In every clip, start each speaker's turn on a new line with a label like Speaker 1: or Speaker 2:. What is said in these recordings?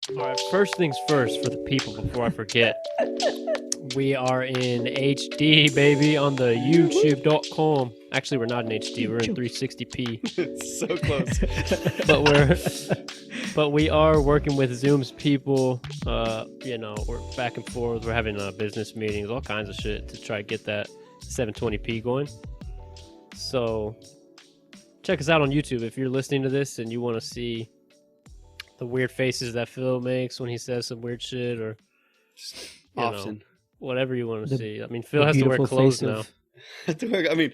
Speaker 1: All right, first things first for the people before I forget. We are in HD, baby, on the youtube.com. Actually, we're not in HD. We're in 360p.
Speaker 2: It's so close.
Speaker 1: But we are working with Zoom's people. We're back and forth. We're having business meetings, all kinds of shit to try to get that 720p going. So check us out on YouTube if you're listening to this and you want to see the weird faces that Phil makes when he says some weird shit, or whatever you want to see. I mean, Phil has to wear clothes now.
Speaker 2: I mean,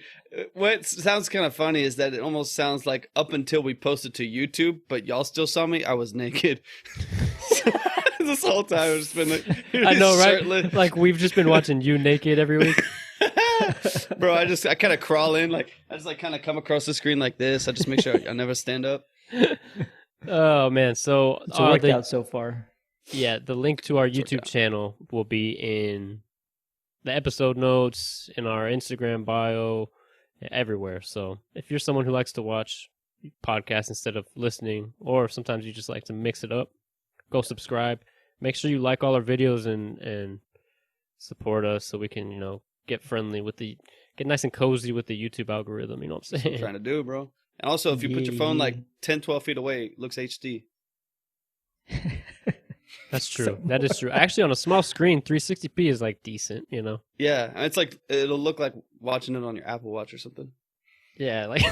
Speaker 2: what sounds kind of funny is that it almost sounds like up until we posted to YouTube, but y'all still saw me. I was naked this whole time. I've just been like,
Speaker 1: I know, right?
Speaker 2: Shirtless.
Speaker 1: Like we've just been watching you naked every week.
Speaker 2: Bro, I kind of crawl in, like I just like kind of come across the screen like this. I just make sure I never stand up.
Speaker 1: Oh man, so
Speaker 3: it's worked out so far.
Speaker 1: Yeah, the link to our YouTube channel will be in the episode notes, in our Instagram bio, everywhere. So if you're someone who likes to watch podcasts instead of listening, or sometimes you just like to mix it up, go subscribe. Make sure you like all our videos and support us so we can, get friendly with get nice and cozy with the YouTube algorithm. You know what I'm saying?
Speaker 2: That's what I'm trying to do, bro. And also, if you put your phone like 10, 12 feet away, it looks HD.
Speaker 1: That's true. That is true. Actually, on a small screen, 360p is like decent,
Speaker 2: Yeah, and it's like it'll look like watching it on your Apple Watch or something.
Speaker 1: Yeah, like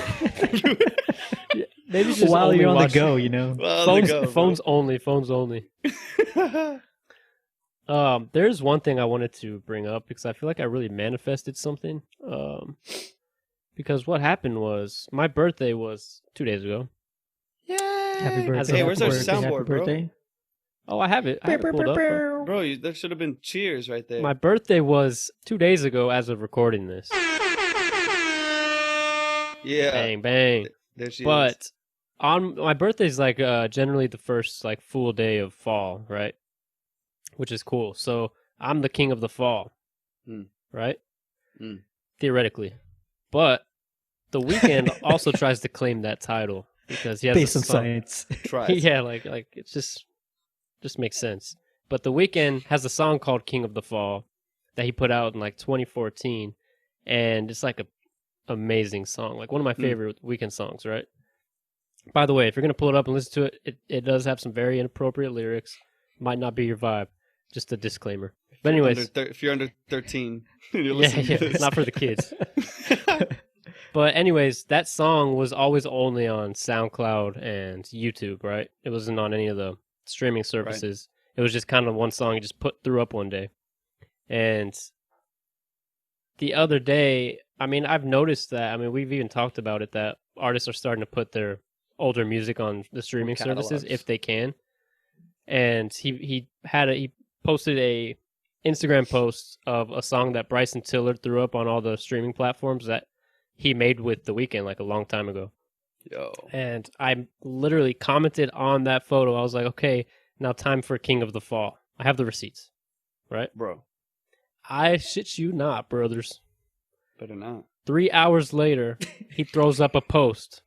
Speaker 1: maybe just
Speaker 3: while you're on the go,
Speaker 1: Phones only. There's one thing I wanted to bring up because I feel like I really manifested something. Because what happened was my birthday was 2 days ago.
Speaker 2: Yay!
Speaker 3: Happy birthday!
Speaker 2: Hey, where's our soundboard, bro?
Speaker 1: Oh, I have it. I have it pulled up.
Speaker 2: Bro, there should have been cheers right there.
Speaker 1: My birthday was 2 days ago as of recording this.
Speaker 2: Yeah.
Speaker 1: Bang, bang.
Speaker 2: There she is.
Speaker 1: But on my birthday's like generally the first like full day of fall, right? Which is cool. So I'm the king of the fall, right? Theoretically. But the weekend also tries to claim that title because he has
Speaker 3: based on science.
Speaker 1: Yeah, like it's just makes sense. But the weekend has a song called King of the Fall that he put out in like 2014, and it's like a amazing song, like one of my favorite weekend songs, right? By the way, if you're gonna pull it up and listen to it, it does have some very inappropriate lyrics. Might not be your vibe. Just a disclaimer. But anyways,
Speaker 2: if you're under 13, you're listening to this.
Speaker 1: It's not for the kids. But anyways, that song was always only on SoundCloud and YouTube, right? It wasn't on any of the streaming services. Right. It was just kind of one song you just threw up one day. And the other day, I mean, I've noticed that, I mean, we've even talked about it, that artists are starting to put their older music on the streaming services if they can. And he posted a Instagram post of a song that Bryson Tiller threw up on all the streaming platforms that he made with The Weeknd like a long time ago.
Speaker 2: Yo.
Speaker 1: And I literally commented on that photo. I was like, okay, now time for King of the Fall. I have the receipts, right?
Speaker 2: Bro.
Speaker 1: I shit you not, brothers.
Speaker 2: Better not.
Speaker 1: 3 hours later, he throws up a post.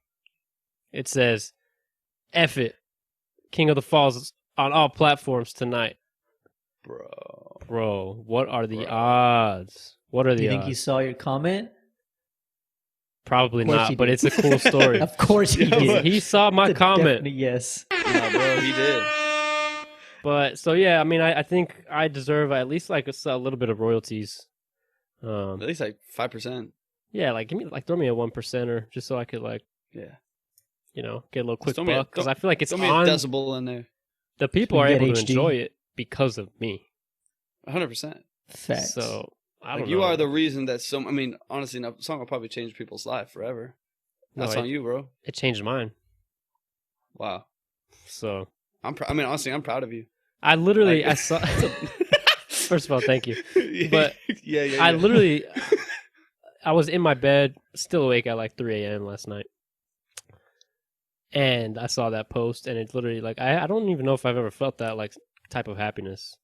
Speaker 1: It says, F it. King of the Falls on all platforms tonight. Bro, what are the odds? What are the odds?
Speaker 3: Do you think he saw your comment?
Speaker 1: Probably not, but it's a cool story.
Speaker 3: Of course he did.
Speaker 1: He saw my comment.
Speaker 3: Yes.
Speaker 2: Yeah, bro, he did.
Speaker 1: But, so yeah, I mean, I think I deserve at least like a little bit of royalties.
Speaker 2: At least like 5%.
Speaker 1: Yeah, like throw me a 1%er just so I could get a little quick buck. Because I feel like it's on.
Speaker 2: Throw me a decibel in there.
Speaker 1: The people are able to enjoy it because of me.
Speaker 2: 100%.
Speaker 3: Facts.
Speaker 1: So, I don't know.
Speaker 2: You are the reason that honestly, that song will probably change people's life forever. That's on you, bro.
Speaker 1: It changed mine.
Speaker 2: Wow.
Speaker 1: So.
Speaker 2: Honestly, I'm proud of you.
Speaker 1: I literally, I saw. First of all, thank you. But
Speaker 2: yeah.
Speaker 1: I literally, I was in my bed, still awake at like 3 a.m. last night. And I saw that post, and it's literally like, I don't even know if I've ever felt that like type of happiness.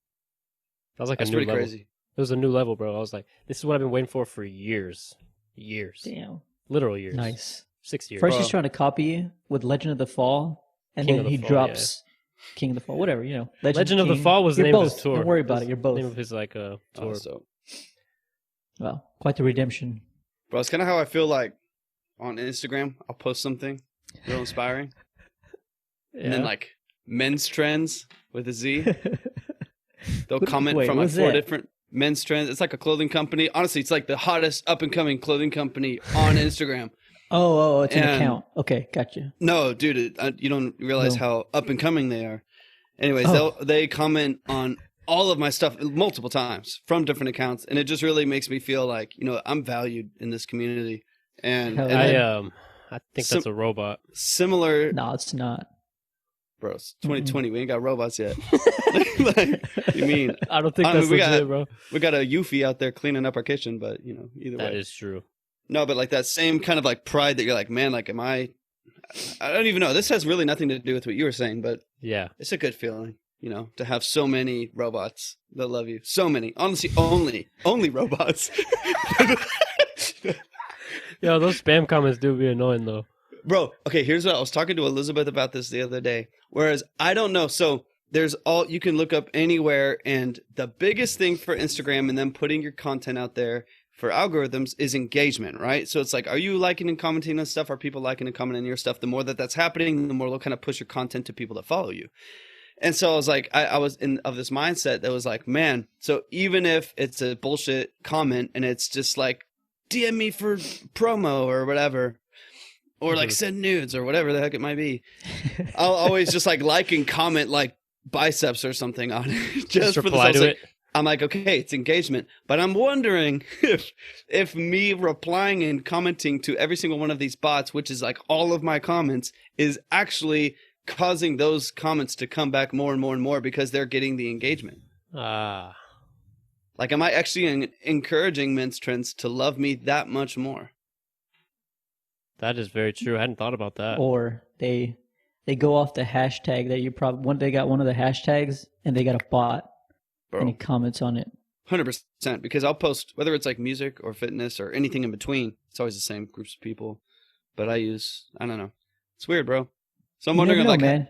Speaker 1: That was like a new level. Crazy. It was a new level, bro. I was like, this is what I've been waiting for years.
Speaker 3: Damn.
Speaker 1: Literal years.
Speaker 3: Nice.
Speaker 1: 6 years.
Speaker 3: First he's trying to copy you with Legend of the Fall, and then he drops King of the Fall, whatever, you know.
Speaker 1: Legend of the
Speaker 3: King.
Speaker 1: Fall was the
Speaker 3: You're
Speaker 1: name
Speaker 3: both.
Speaker 1: of his tour.
Speaker 3: Don't worry about it. You're both.
Speaker 1: Name of his like tour.
Speaker 2: So,
Speaker 3: Well, quite the redemption.
Speaker 2: bro, it's kind of how I feel like on Instagram. I'll post something real inspiring,
Speaker 1: Yeah.
Speaker 2: and then like men's trends with a Z. They'll comment
Speaker 3: Wait,
Speaker 2: from like
Speaker 3: what's
Speaker 2: 4
Speaker 3: that?
Speaker 2: different men's trends. It's like a clothing company. Honestly, it's like the hottest up and coming clothing company on Instagram.
Speaker 3: It's an
Speaker 2: And-
Speaker 3: account. Okay, gotcha.
Speaker 2: No, dude, you don't realize
Speaker 3: No.
Speaker 2: how up and coming they are. Anyways, they comment on all of my stuff multiple times from different accounts, and it just really makes me feel like, you know, I'm valued in this community. And,
Speaker 3: Hell
Speaker 2: and
Speaker 3: yeah.
Speaker 1: I think that's a robot.
Speaker 2: similar,
Speaker 3: No, it's not.
Speaker 2: bro. It's 2020. We ain't got robots yet. Like, you mean
Speaker 1: I don't think
Speaker 2: I mean,
Speaker 1: that's
Speaker 2: we
Speaker 1: legit,
Speaker 2: got-
Speaker 1: bro.
Speaker 2: we got a Eufy out there cleaning up our kitchen, but you know, either
Speaker 1: That
Speaker 2: way.
Speaker 1: is true.
Speaker 2: No, but like that same kind of like pride that you're like, man, like, I don't even know. This has really nothing to do with what you were saying, but
Speaker 1: Yeah.
Speaker 2: it's a good feeling, you know, to have so many robots that love you. So many. Honestly, only robots.
Speaker 1: Yo, those spam comments do be annoying though.
Speaker 2: Bro, okay, here's what I was talking to Elizabeth about this the other day. Whereas I don't know. So there's all you can look up anywhere, and the biggest thing for Instagram and them putting your content out there for algorithms is engagement, right? So it's like, are you liking and commenting on stuff? Are people liking and commenting on your stuff? The more that's happening, the more they'll kind of push your content to people that follow you. And so I was like, I was of this mindset that was like, man, so even if it's a bullshit comment and it's just like, DM me for promo or whatever, or like send nudes or whatever the heck it might be, I'll always just like and comment like biceps or something on it. just for the
Speaker 1: reply to
Speaker 2: sake.
Speaker 1: it.
Speaker 2: I'm like, okay, it's engagement, but I'm wondering if me replying and commenting to every single one of these bots, which is like all of my comments, is actually causing those comments to come back more and more and more because they're getting the engagement.
Speaker 1: Ah.
Speaker 2: Like, am I actually encouraging men's trends to love me that much more?
Speaker 1: That is very true. I hadn't thought about that.
Speaker 3: Or they go off the hashtag that you probably they got one of the hashtags and they got a bot and he
Speaker 2: Bro,
Speaker 3: comments on it.
Speaker 2: 100%. Because I'll post, whether it's like music or fitness or anything in between, it's always the same groups of people. But I don't know. It's weird, bro. So I'm
Speaker 3: You
Speaker 2: wondering,
Speaker 3: never know,
Speaker 2: like,
Speaker 3: man.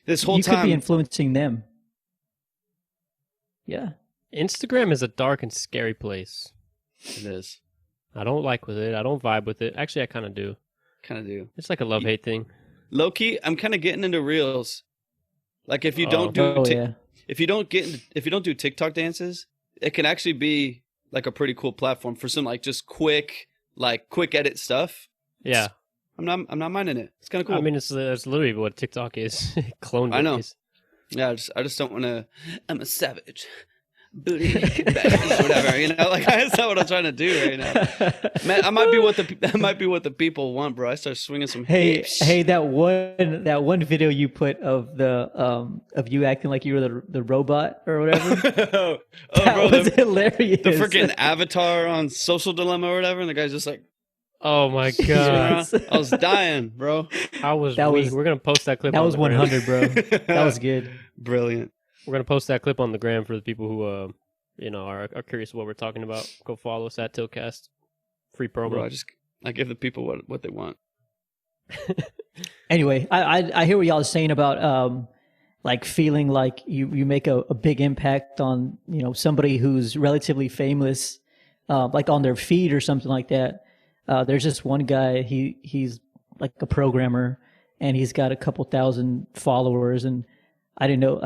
Speaker 2: this whole
Speaker 3: You could be
Speaker 2: time.
Speaker 3: influencing them. Yeah.
Speaker 1: Instagram is a dark and scary place.
Speaker 2: It is.
Speaker 1: I don't like with it. I don't vibe with it. Actually, I kind of do.
Speaker 2: Kind of do.
Speaker 1: It's like a love-hate thing.
Speaker 2: Low key, I'm kind of getting into reels. Like, if you don't do
Speaker 3: yeah.
Speaker 2: if you don't do TikTok dances, it can actually be like a pretty cool platform for some like just quick edit stuff.
Speaker 1: Yeah.
Speaker 2: I'm not minding it. It's kind of cool.
Speaker 1: I mean, it's literally what TikTok is. Clone
Speaker 2: I know.
Speaker 1: videos.
Speaker 2: Yeah, I just don't want to. I'm a savage, booty, baggage, whatever. You know, like that's not what I'm trying to do right now. Man, I might be what the people want, bro. I start swinging some. hips.
Speaker 3: Hey, that one video you put of the of you acting like you were the robot or whatever.
Speaker 2: oh,
Speaker 3: That
Speaker 2: bro,
Speaker 3: was
Speaker 2: the
Speaker 3: hilarious.
Speaker 2: freaking avatar on Social Dilemma or whatever, and the guy's just like,
Speaker 1: Oh my god.
Speaker 3: Yes.
Speaker 2: I was dying, bro.
Speaker 1: I was
Speaker 3: That
Speaker 1: weak.
Speaker 3: was-
Speaker 1: We're gonna post that clip.
Speaker 3: That
Speaker 1: on
Speaker 3: was
Speaker 1: the gram.
Speaker 3: 100, bro. That was good.
Speaker 2: Brilliant.
Speaker 1: We're gonna post that clip on the gram for the people who are curious what we're talking about. Go follow us at tilcast. Free promo.
Speaker 2: Bro, I give the people what they want.
Speaker 3: Anyway, I hear what y'all are saying about like feeling like you make a big impact on, you know, somebody who's relatively famous, like on their feed or something like that. There's this one guy, he's like a programmer and he's got a couple thousand followers, and I didn't know,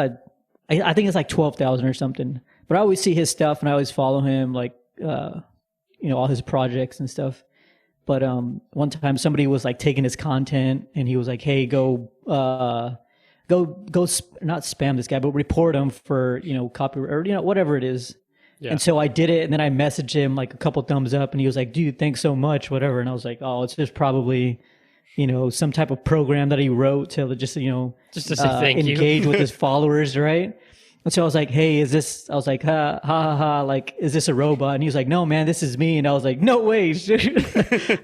Speaker 3: I think it's like 12,000 or something, but I always see his stuff and I always follow him, like, you know, all his projects and stuff. But one time somebody was like taking his content and he was like, hey, go not spam this guy, but report him for, you know, copyright or, you know, whatever it is.
Speaker 1: Yeah.
Speaker 3: And so I did it, and then I messaged him like a couple thumbs up, and he was like, dude, thanks so much, whatever. And I was like, oh, it's just probably, you know, some type of program that he wrote to just, you know,
Speaker 1: Just to say thank you.
Speaker 3: engage with his followers, right? And so I was like, hey, I was like, ha, ha, ha, ha, like, is this a robot? And he was like, no, man, this is me. And I was like, no way.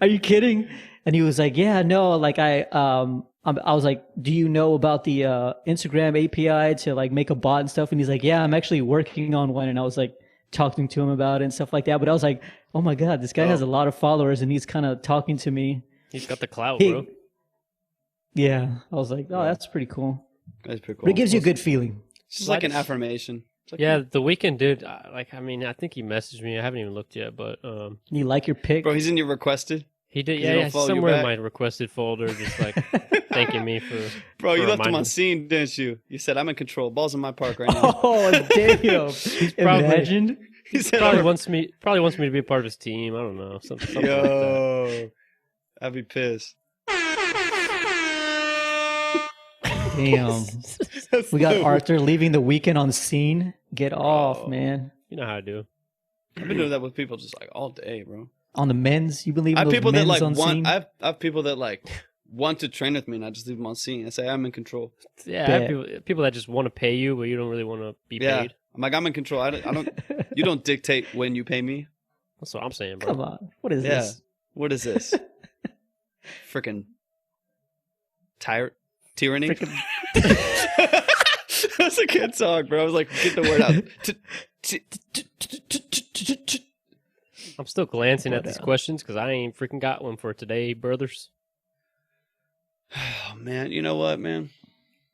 Speaker 3: Are you kidding? And he was like, yeah, no, like I was like, do you know about the Instagram API to like make a bot and stuff? And he's like, yeah, I'm actually working on one. And I was like, talking to him about it and stuff like that. But I was like, oh my God, this guy has a lot of followers and he's kind of talking to me.
Speaker 1: He's got the clout, bro.
Speaker 3: Yeah. I was like, oh, that's pretty cool.
Speaker 2: That's pretty cool.
Speaker 3: But it gives you a good feeling.
Speaker 2: It's just like an affirmation. Like,
Speaker 1: yeah, the weekend dude. I mean, I think he messaged me. I haven't even looked yet, but
Speaker 3: You like your pick?
Speaker 2: bro, he's in your requested.
Speaker 1: he did.
Speaker 2: He
Speaker 1: Yeah,
Speaker 2: don't
Speaker 1: yeah,
Speaker 2: follow you
Speaker 1: somewhere in
Speaker 2: back?
Speaker 1: my requested folder, just like thanking me for.
Speaker 2: Bro, you
Speaker 1: for
Speaker 2: left him on
Speaker 1: reminding-
Speaker 2: scene, didn't you? You said, I'm in control. Ball's in my park right now.
Speaker 3: Oh, damn.
Speaker 1: probably-
Speaker 3: Imagine.
Speaker 2: He said,
Speaker 1: Probably
Speaker 2: I'm
Speaker 1: wants me to be a part of his team. I don't know, something like that.
Speaker 2: Yo, I'd be pissed.
Speaker 3: Damn.
Speaker 2: That's
Speaker 3: We got
Speaker 2: so-
Speaker 3: Arthur leaving the weekend on scene. Get off, man.
Speaker 1: You know how I do.
Speaker 2: I've been doing that with people just like all day, bro.
Speaker 3: On the men's, you believe
Speaker 2: I
Speaker 3: in
Speaker 2: have
Speaker 3: those
Speaker 2: people that
Speaker 3: men's
Speaker 2: like
Speaker 3: on
Speaker 2: want.
Speaker 3: scene?
Speaker 2: I have people that like want to train with me, and I just leave them on scene. I say I'm in control.
Speaker 1: Yeah, I have
Speaker 3: Bet.
Speaker 1: people that just want to pay you, but you don't really want to be
Speaker 2: Yeah,
Speaker 1: paid.
Speaker 2: I'm like I'm in control. I don't. You don't dictate when you pay me.
Speaker 1: That's what I'm saying, bro.
Speaker 3: Come on. What is
Speaker 2: Yeah.
Speaker 3: this?
Speaker 2: What is this? Freaking tyranny. That's a good song, bro. I was like, get the word out.
Speaker 1: I'm still glancing at
Speaker 3: But,
Speaker 1: these questions because I ain't freaking got one for today, brothers.
Speaker 2: Oh man, you know what, man?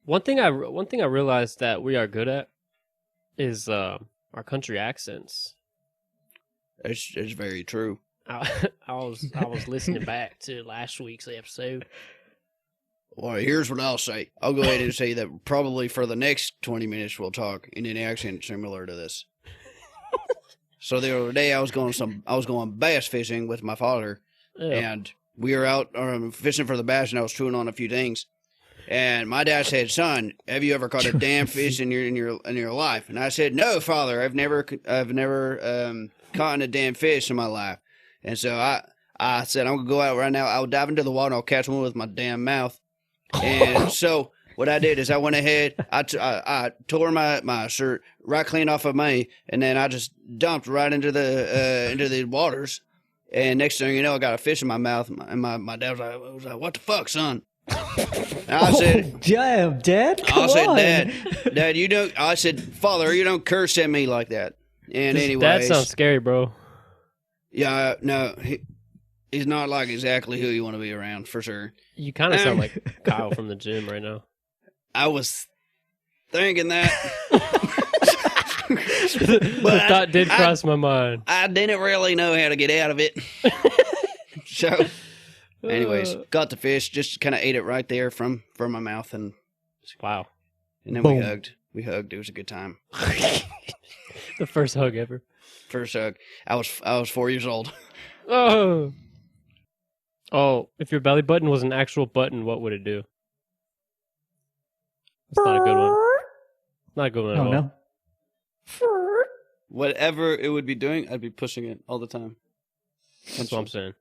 Speaker 1: One thing I realized that we are good at is our country accents.
Speaker 2: It's very true.
Speaker 1: I was listening back to last week's episode.
Speaker 2: Well, here's what I'll say. I'll go ahead and say that probably for the next 20 minutes we'll talk in an accent similar to this. So the other day I was going bass fishing with my father,
Speaker 1: Yeah.
Speaker 2: and we were out fishing for the bass, and I was chewing on a few things. And my dad said, "Son, have you ever caught a damn fish in your life?" And I said, "No, Father, I've never caught a damn fish in my life." And so I said, "I'm gonna go out right now. I'll dive into the water and I'll catch one with my damn mouth." And so what I did is I went ahead, I tore my shirt right clean off of me, and then I just dumped right into the waters. And next thing you know, I got a fish in my mouth, and my dad was like, "What the fuck, son?" And I said,
Speaker 3: Damn, Dad. Come
Speaker 2: I said,
Speaker 3: on.
Speaker 2: Dad, you don't. I said, Father, you don't curse at me like that. And
Speaker 1: That
Speaker 2: anyways,
Speaker 1: sounds scary, bro.
Speaker 2: yeah, no, he's not like exactly who you want to be around for sure.
Speaker 1: You kind of sound like Kyle from the gym right now.
Speaker 2: I was thinking that,
Speaker 1: The thought did cross my mind.
Speaker 2: I didn't really know how to get out of it. So, anyways, got the fish, just kind of ate it right there from my mouth, and
Speaker 1: Wow.
Speaker 2: then
Speaker 3: Boom.
Speaker 2: we hugged. We hugged. It was a good time.
Speaker 1: The first hug ever.
Speaker 2: First hug. I was 4 years old.
Speaker 1: Oh. Oh, if your belly button was an actual button, what would it do? That's not a good one. Not a good one at
Speaker 3: Oh,
Speaker 1: all.
Speaker 3: no.
Speaker 2: Whatever it would be doing, I'd be pushing it all the time.
Speaker 1: That's what I'm saying.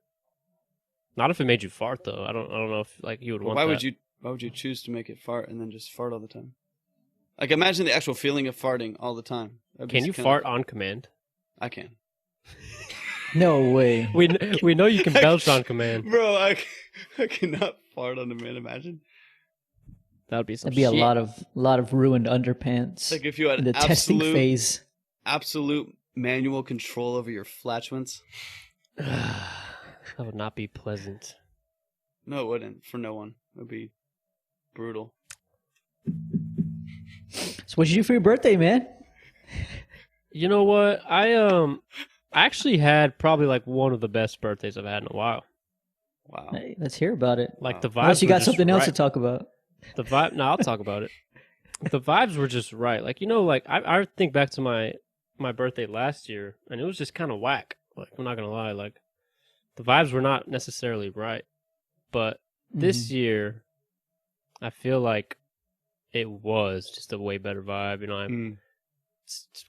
Speaker 1: Not if it made you fart though. I don't know if like you would want
Speaker 2: Why
Speaker 1: that.
Speaker 2: would you choose to make it fart and then just fart all the time? Like imagine the actual feeling of farting all the time. That'd be
Speaker 1: Can you
Speaker 2: kinda-
Speaker 1: fart on command?
Speaker 2: I can.
Speaker 3: No way.
Speaker 1: We know you can belch on command.
Speaker 2: Bro, I cannot fart on demand. Imagine.
Speaker 1: That would be some
Speaker 3: That'd be
Speaker 1: shit.
Speaker 3: a lot of ruined underpants.
Speaker 2: Like if you had
Speaker 3: in the testing phase.
Speaker 2: absolute manual control over your flatulence.
Speaker 1: That would not be pleasant.
Speaker 2: No, it wouldn't. For no one. It would be brutal.
Speaker 3: So what'd you do for your birthday, man?
Speaker 1: You know what? I actually had probably like one of the best birthdays I've had in a while.
Speaker 2: Wow.
Speaker 3: Hey, let's hear about it.
Speaker 1: Like the vibes.
Speaker 3: Unless you
Speaker 1: were
Speaker 3: got
Speaker 1: just
Speaker 3: something else
Speaker 1: right.
Speaker 3: to talk about.
Speaker 1: The vibe. No, I'll talk about it. The vibes were just right. Like like I think back to my birthday last year, and it was just kind of whack. Like I'm not gonna lie. Like the vibes were not necessarily right, but this year, I feel like it was just a way better vibe. You know, I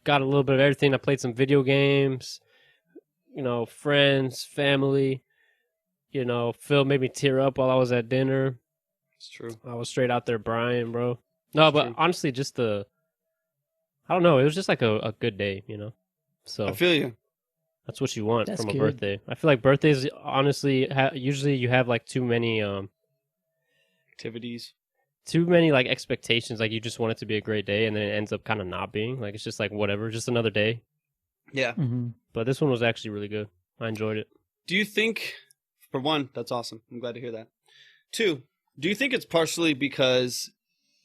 Speaker 1: got a little bit of everything. I played some video games. You know, friends, family. You know, Phil made me tear up while I was at dinner.
Speaker 2: It's true.
Speaker 1: I was straight out there, Brian, bro. No, but
Speaker 2: true.
Speaker 1: honestly, just I don't know. It was just like a good day, you know? So
Speaker 2: I feel you.
Speaker 1: that's what you want
Speaker 3: That's
Speaker 1: from a
Speaker 3: good.
Speaker 1: birthday. I feel like birthdays, honestly, usually you have like too many
Speaker 2: Activities.
Speaker 1: like expectations. Like you just want it to be a great day, and then it ends up kind of not being. Like it's just like whatever, just another day.
Speaker 2: Yeah.
Speaker 3: Mm-hmm.
Speaker 1: But this one was actually really good. I enjoyed it.
Speaker 2: Do you think, for one, that's awesome. I'm glad to hear that. Two, do you think it's partially because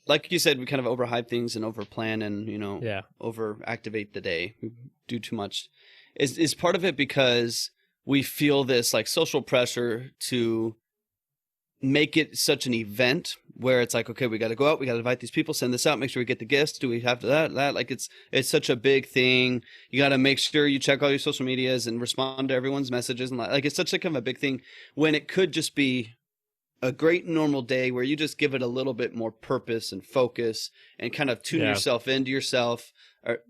Speaker 2: like you said, we kind of overhype things and overplan and,
Speaker 1: Yeah.
Speaker 2: overactivate the day. We do too much. Is part of it because we feel this like social pressure to make it such an event where it's like, okay, we got to go out, we got to invite these people, send this out, make sure we get the gifts. Do we have to that? Like it's such a big thing. You got to make sure you check all your social medias and respond to everyone's messages. And like, it's such a big thing when it could just be a great normal day where you just give it a little bit more purpose and focus and kind of tune yourself into yourself or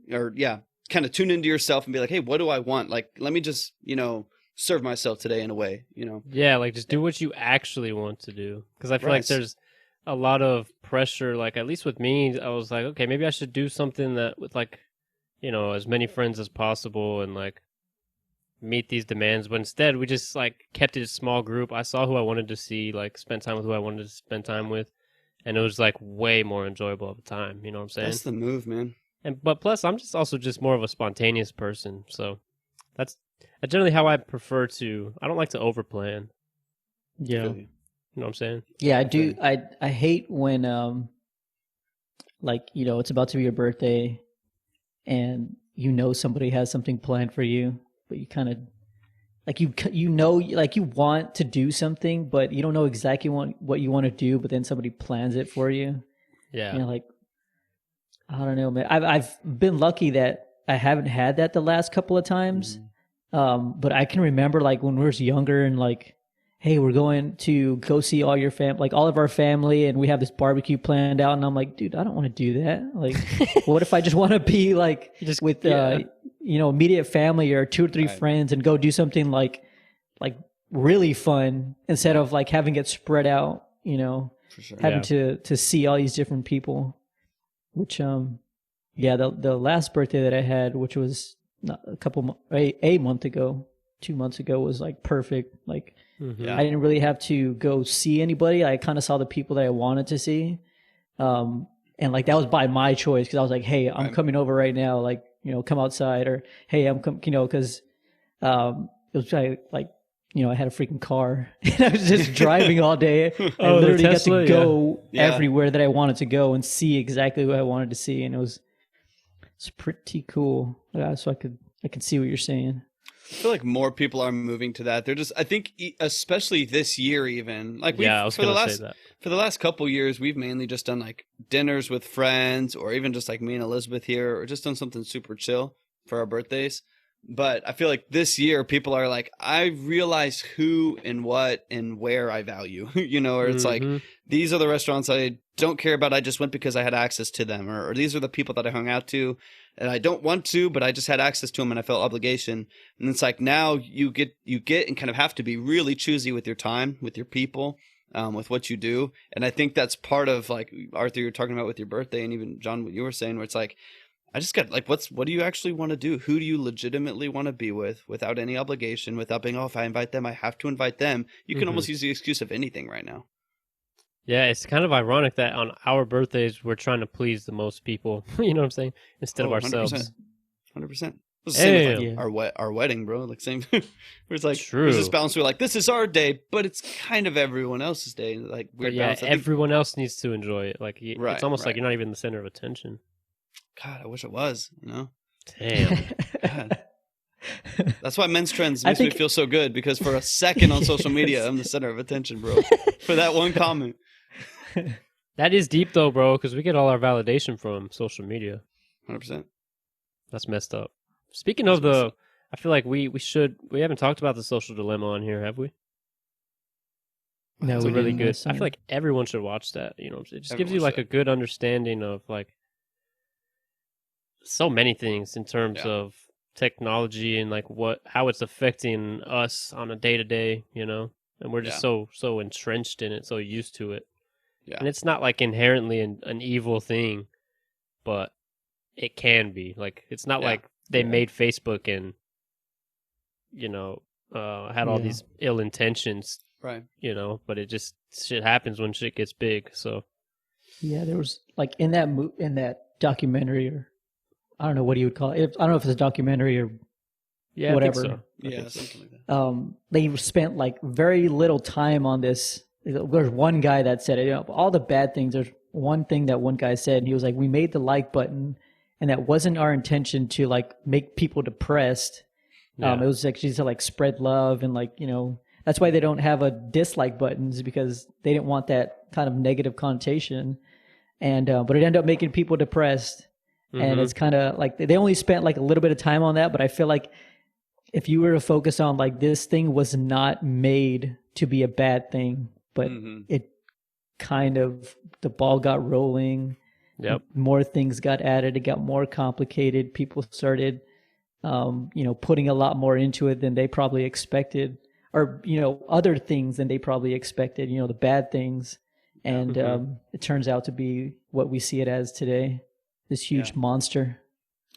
Speaker 2: kind of tune into yourself and be like, hey, what do I want? Like, let me just, serve myself today in a way,
Speaker 1: Yeah, like just do what you actually want to do. Because I feel like there's a lot of pressure, like at least with me, I was like, okay, maybe I should do something that with like, as many friends as possible and like meet these demands. But instead we just like kept it a small group. I saw who I wanted to see, like spend time with who I wanted to spend time with. And it was like way more enjoyable at the time. You know what I'm saying?
Speaker 2: That's the move, man.
Speaker 1: But plus I'm just more of a spontaneous person. So that's generally how I prefer to, I don't like to overplan.
Speaker 3: Yeah.
Speaker 1: You know what I'm saying?
Speaker 3: Yeah, I do. I hate when like, it's about to be your birthday and somebody has something planned for you, but you kind of like like you want to do something, but you don't know exactly what you want to do, but then somebody plans it for you.
Speaker 1: Yeah.
Speaker 3: Like I don't know, man. I've been lucky that I haven't had that the last couple of times. But I can remember like when we were younger and like, hey, we're going to go see all your like all of our family and we have this barbecue planned out. And I'm like, dude, I don't want to do that. Like, what if I just want to be like just with, immediate family or 2 or 3 friends and go do something like really fun instead of like having it spread out,
Speaker 2: For sure.
Speaker 3: having to see all these different people, which, the last birthday that I had, which was a month ago, 2 months ago, was like perfect. Like I didn't really have to go see anybody. I kind of saw the people that I wanted to see. And like that was by my choice because I was like, hey, I'm coming over right now. Like, come outside, or hey, I'm because it was like, I had a freaking car and I was just driving all day. I literally got to go everywhere that I wanted to go and see exactly what I wanted to see. And it's pretty cool. So I could see what you're saying.
Speaker 2: I feel like more people are moving to that. They're just, I think, especially this year, even like for the last couple years, we've mainly just done like dinners with friends, or even just like me and Elizabeth here, or just done something super chill for our birthdays. But I feel like this year, people are like, I realize who and what and where I value, or it's like, these are the restaurants I don't care about. I just went because I had access to them, or these are the people that I hung out to and I don't want to, but I just had access to them and I felt obligation. And it's like, now you get and kind of have to be really choosy with your time, with your people, with what you do. And I think that's part of, like, Arthur, you're talking about with your birthday, and even John, what you were saying, where it's like, I just got like, what do you actually want to do? Who do you legitimately want to be with without any obligation, without being, if I invite them, I have to invite them. You can almost use the excuse of anything right now.
Speaker 1: Yeah, it's kind of ironic that on our birthdays, we're trying to please the most people, you know what I'm saying? Instead of ourselves.
Speaker 2: 100%. Same with our wedding, bro. Like same. It's like, there's this balance where like, this is our day, but it's kind of everyone else's day. Like, weird balance.
Speaker 1: Everyone else needs to enjoy it. Like, it's almost like you're not even the center of attention.
Speaker 2: God, I wish it was,
Speaker 1: Damn.
Speaker 2: God. That's why men's trends makes me feel so good, because for a second on social media, I'm the center of attention, bro. For that one comment.
Speaker 1: That is deep though, bro, because we get all our validation from social media.
Speaker 2: 100%.
Speaker 1: That's messed up. Speaking of I feel like we haven't talked about the social dilemma on here, have we?
Speaker 3: No,
Speaker 1: it's really good. I feel like everyone should watch that. It just gives you like a good understanding of like so many things in terms of technology and like how it's affecting us on a day to day, and we're just so entrenched in it, so used to it. Yeah. And it's not like inherently an evil thing, but it can be. Like, it's not like they made Facebook and had all these ill intentions,
Speaker 2: right?
Speaker 1: But it just, shit happens when shit gets big. So
Speaker 3: there was like in that documentary, or I don't know what you would call it. I don't know if it's a documentary or whatever.
Speaker 1: I think so.
Speaker 2: Yeah, something like that.
Speaker 3: They spent like very little time on this. There's one guy that said it. All the bad things are one thing that one guy said. He was like, we made the like button, and that wasn't our intention to like make people depressed. It was actually to like spread love and like, that's why they don't have a dislike buttons, because they didn't want that kind of negative connotation. And but it ended up making people depressed. And it's kind of like they only spent like a little bit of time on that, but I feel like if you were to focus on like this thing was not made to be a bad thing, but it kind of, the ball got rolling.
Speaker 1: Yep.
Speaker 3: More things got added. It got more complicated. People started, putting a lot more into it than they probably expected, or, other things than they probably expected, the bad things. And it turns out to be what we see it as today, this huge monster.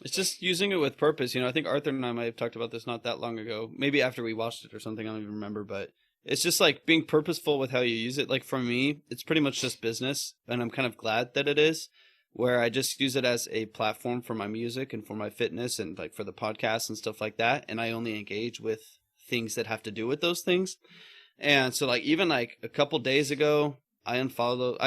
Speaker 2: It's just using it with purpose. I think Arthur and I might have talked about this not that long ago, maybe after we watched it or something. I don't even remember, but it's just like being purposeful with how you use it. Like for me, it's pretty much just business, and I'm kind of glad that it is, where I just use it as a platform for my music and for my fitness and like for the podcast and stuff like that. And I only engage with things that have to do with those things. And so like even like a couple days ago, I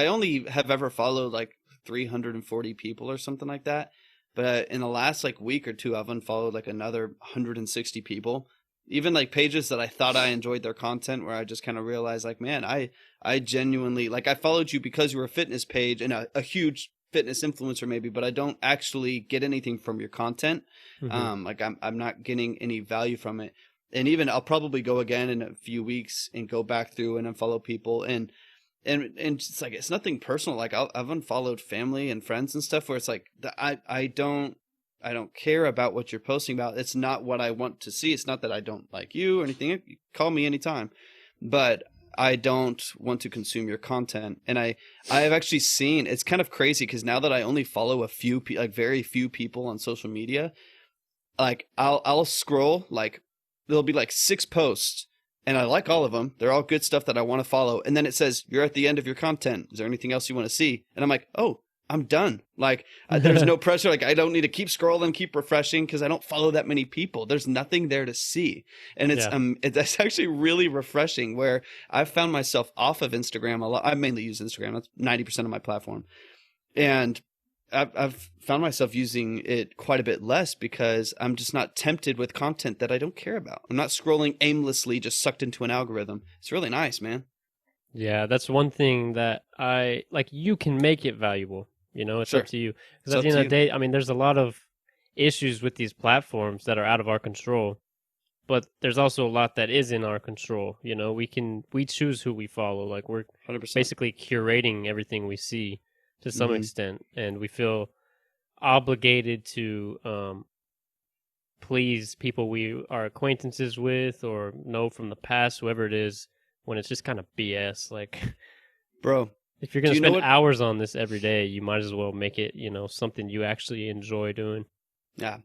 Speaker 2: only have ever followed like 340 people or something like that. But in the last like week or two, I've unfollowed like another 160 people. Even like pages that I thought I enjoyed their content, where I just kind of realized like, man, I genuinely, like, I followed you because you were a fitness page and a huge fitness influencer maybe, but I don't actually get anything from your content. Like I'm not getting any value from it. And even I'll probably go again in a few weeks and go back through and unfollow people. And it's like, it's nothing personal. Like I've unfollowed family and friends and stuff where it's like, I don't care about what you're posting about. It's not what I want to see. It's not that I don't like you or anything. You call me anytime, but I don't want to consume your content. And I have actually seen, it's kind of crazy because now that I only follow a few, like very few people on social media, like I'll scroll, like there'll be like 6 posts. And I like all of them. They're all good stuff that I want to follow. And then it says, you're at the end of your content. Is there anything else you want to see? And I'm like, oh, I'm done. Like, there's no pressure. Like, I don't need to keep scrolling, keep refreshing, because I don't follow that many people. There's nothing there to see. And it's actually really refreshing, where I've found myself off of Instagram a lot. I mainly use Instagram. That's 90% of my platform. And I've found myself using it quite a bit less because I'm just not tempted with content that I don't care about. I'm not scrolling aimlessly, just sucked into an algorithm. It's really nice, man.
Speaker 1: Yeah, that's one thing that I like. You can make it valuable. It's
Speaker 2: Sure.
Speaker 1: up to you. Because at the end of the day, I mean, there's a lot of issues with these platforms that are out of our control, but there's also a lot that is in our control. We choose who we follow. Like we're
Speaker 2: 100%.
Speaker 1: basically curating everything we see to some extent, and we feel obligated to please people we are acquaintances with or know from the past, whoever it is, when it's just kind of BS. Like,
Speaker 2: bro,
Speaker 1: if you're going to spend hours on this every day, you might as well make it, something you actually enjoy doing.
Speaker 2: Yeah.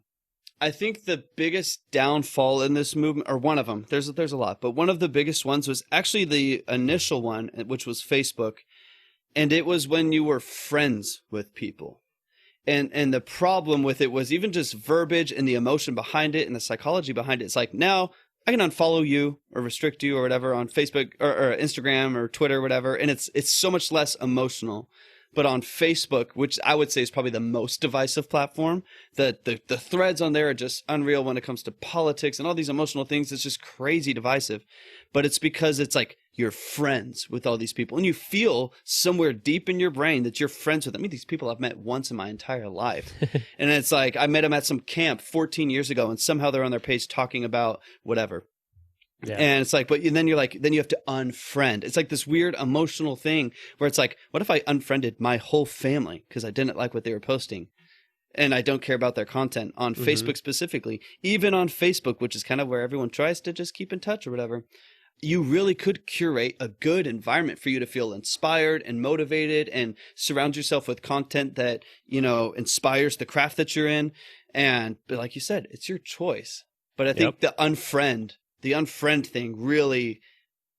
Speaker 2: I think the biggest downfall in this movement, or one of them, there's a lot, but one of the biggest ones was actually the initial one, which was Facebook. And it was when you were friends with people. And the problem with it was even just verbiage and the emotion behind it and the psychology behind it. It's like, now I can unfollow you or restrict you or whatever on Facebook or Instagram or Twitter or whatever. And it's so much less emotional. But on Facebook, which I would say is probably the most divisive platform, the threads on there are just unreal when it comes to politics and all these emotional things. It's just crazy divisive. But it's because it's like you're friends with all these people. And you feel somewhere deep in your brain that you're friends with them. I mean, these people I've met once in my entire life. And it's like I met them at some camp 14 years ago, and somehow they're on their page talking about whatever. Yeah. And it's like, but then you're like, then you have to unfriend. It's like this weird emotional thing where it's like, what if I unfriended my whole family because I didn't like what they were posting and I don't care about their content on Facebook specifically? Even on Facebook, which is kind of where everyone tries to just keep in touch or whatever, you really could curate a good environment for you to feel inspired and motivated and surround yourself with content that, inspires the craft that you're in. But like you said, it's your choice. But I think the unfriend thing, really,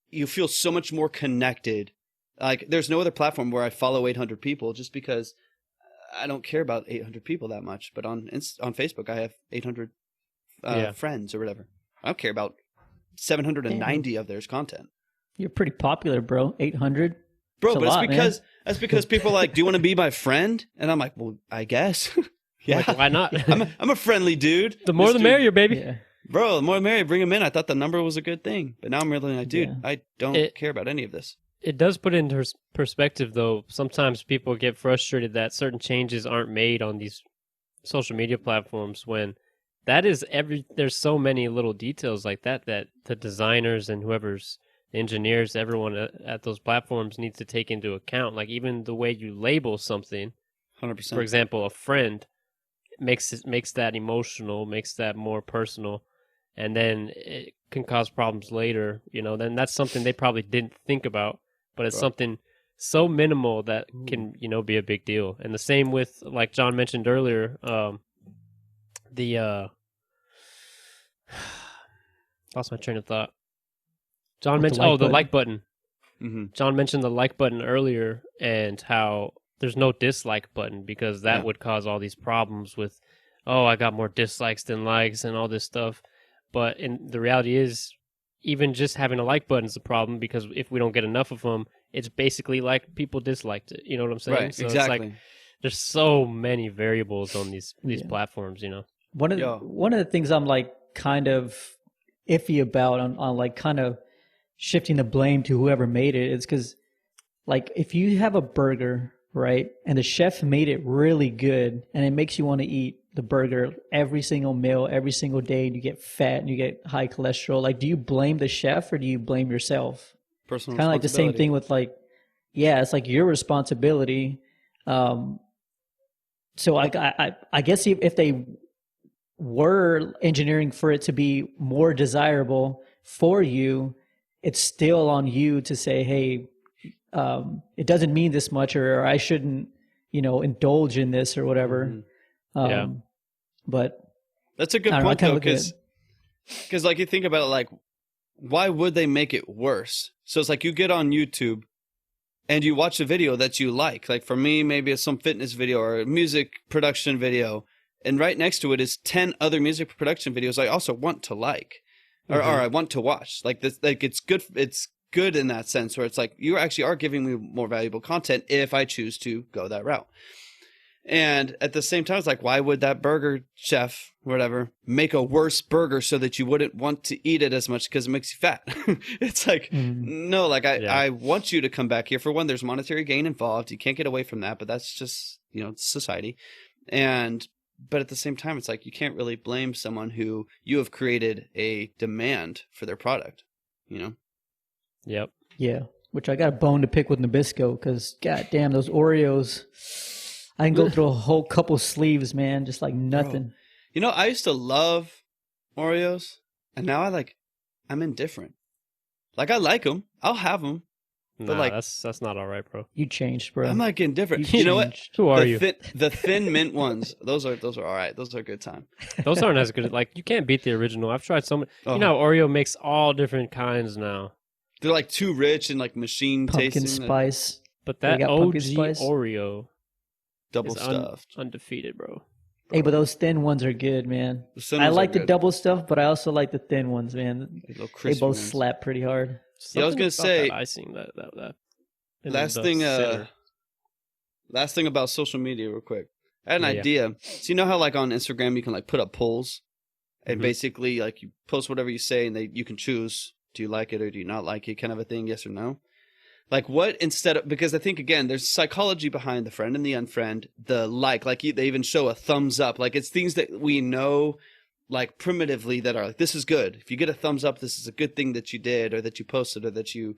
Speaker 2: you feel so much more connected. Like, there's no other platform where I follow 800 people just because I don't care about 800 people that much. But on Facebook, I have 800 friends or whatever. I don't care about 790 of theirs content.
Speaker 3: You're pretty popular, bro. 800.
Speaker 2: Bro,
Speaker 3: It's a
Speaker 2: but
Speaker 3: lot, man.
Speaker 2: that's because people are like, do you want to be my friend? And I'm like, well, I guess. Yeah.
Speaker 1: Like, why not?
Speaker 2: I'm a friendly dude.
Speaker 1: The more the merrier, baby.
Speaker 3: Yeah.
Speaker 2: Bro, the more the merrier, bring him in. I thought the number was a good thing. But now I'm really like, dude,
Speaker 3: Yeah.
Speaker 2: I don't care about any of this.
Speaker 1: It does put into perspective, though. Sometimes people get frustrated that certain changes aren't made on these social media platforms when that is there's so many little details like that the designers and whoever's the engineers, everyone at those platforms needs to take into account. Like even the way you label something,
Speaker 2: 100%.
Speaker 1: for example, a friend makes that emotional, makes that more personal, and then it can cause problems later. Then that's something they probably didn't think about, but it's something so minimal that can be a big deal. And the same with, like John mentioned earlier, lost my train of thought. John mentioned the like button.
Speaker 2: Mm-hmm.
Speaker 1: John mentioned the like button earlier and how there's no dislike button because that would cause all these problems with, I got more dislikes than likes and all this stuff. But the reality is, even just having a like button is a problem because if we don't get enough of them, it's basically like people disliked it. You know what I'm saying?
Speaker 2: Right,
Speaker 1: so
Speaker 2: exactly.
Speaker 1: It's like there's so many variables on these platforms.
Speaker 3: One of the things I'm like kind of iffy about on like kind of shifting the blame to whoever made it is because like if you have a burger, right, and the chef made it really good and it makes you want to eat the burger every single meal, every single day, and you get fat and you get high cholesterol, like do you blame the chef or do you blame yourself?
Speaker 2: Personal
Speaker 3: kind of like the same thing with like, it's like your responsibility. So I guess if they were engineering for it to be more desirable for you, it's still on you to say, hey, it doesn't mean this much, or I shouldn't, indulge in this or whatever. But
Speaker 2: that's a good point though, because like you think about it, like why would they make it worse? So it's like you get on YouTube and you watch a video that you like. Like for me, maybe it's some fitness video or a music production video, and right next to it is 10 other music production videos I also want to like, or I want to watch. Like this, like it's good. It's good in that sense where it's like you actually are giving me more valuable content if I choose to go that route. And at the same time, it's like, why would that burger chef, whatever, make a worse burger so that you wouldn't want to eat it as much because it makes you fat? It's like, no, like I want you to come back here. For one, there's monetary gain involved. You can't get away from that, but that's just, society. But at the same time, it's like, you can't really blame someone who you have created a demand for their product,
Speaker 1: Yep.
Speaker 3: Yeah. Which I got a bone to pick with Nabisco because, goddamn, those Oreos. I can go through a whole couple sleeves, man, just like nothing.
Speaker 2: Bro. I used to love Oreos, and now I'm indifferent. Like, I like them. I'll have them. But
Speaker 1: that's not all right, bro.
Speaker 3: You changed, bro.
Speaker 2: I'm like indifferent. You know what?
Speaker 1: Who are you?
Speaker 2: The thin mint ones, those are all right. Those are a good time.
Speaker 1: Those aren't as good. Like, you can't beat the original. I've tried so many. Oreo makes all different kinds now.
Speaker 2: They're like too rich and like machine
Speaker 3: pumpkin
Speaker 2: tasting.
Speaker 3: Spice.
Speaker 1: But that OG Oreo
Speaker 2: double stuffed.
Speaker 1: Undefeated, bro.
Speaker 3: Hey, but those thin ones are good, man. I like the double stuff, but I also like the thin ones, man. They both slap pretty hard.
Speaker 2: Yeah, I was gonna say
Speaker 1: that icing that
Speaker 2: last thing about social media, real quick. I had an idea. So you know how like on Instagram you can like put up polls, and basically like you post whatever you say, and you can choose, do you like it or do you not like it, kind of a thing, yes or no. Like what instead of, because I think again there's psychology behind the friend and the unfriend, the like they even show a thumbs up, like it's things that we know like primitively that are like, this is good. If you get a thumbs up, this is a good thing that you did or that you posted or that you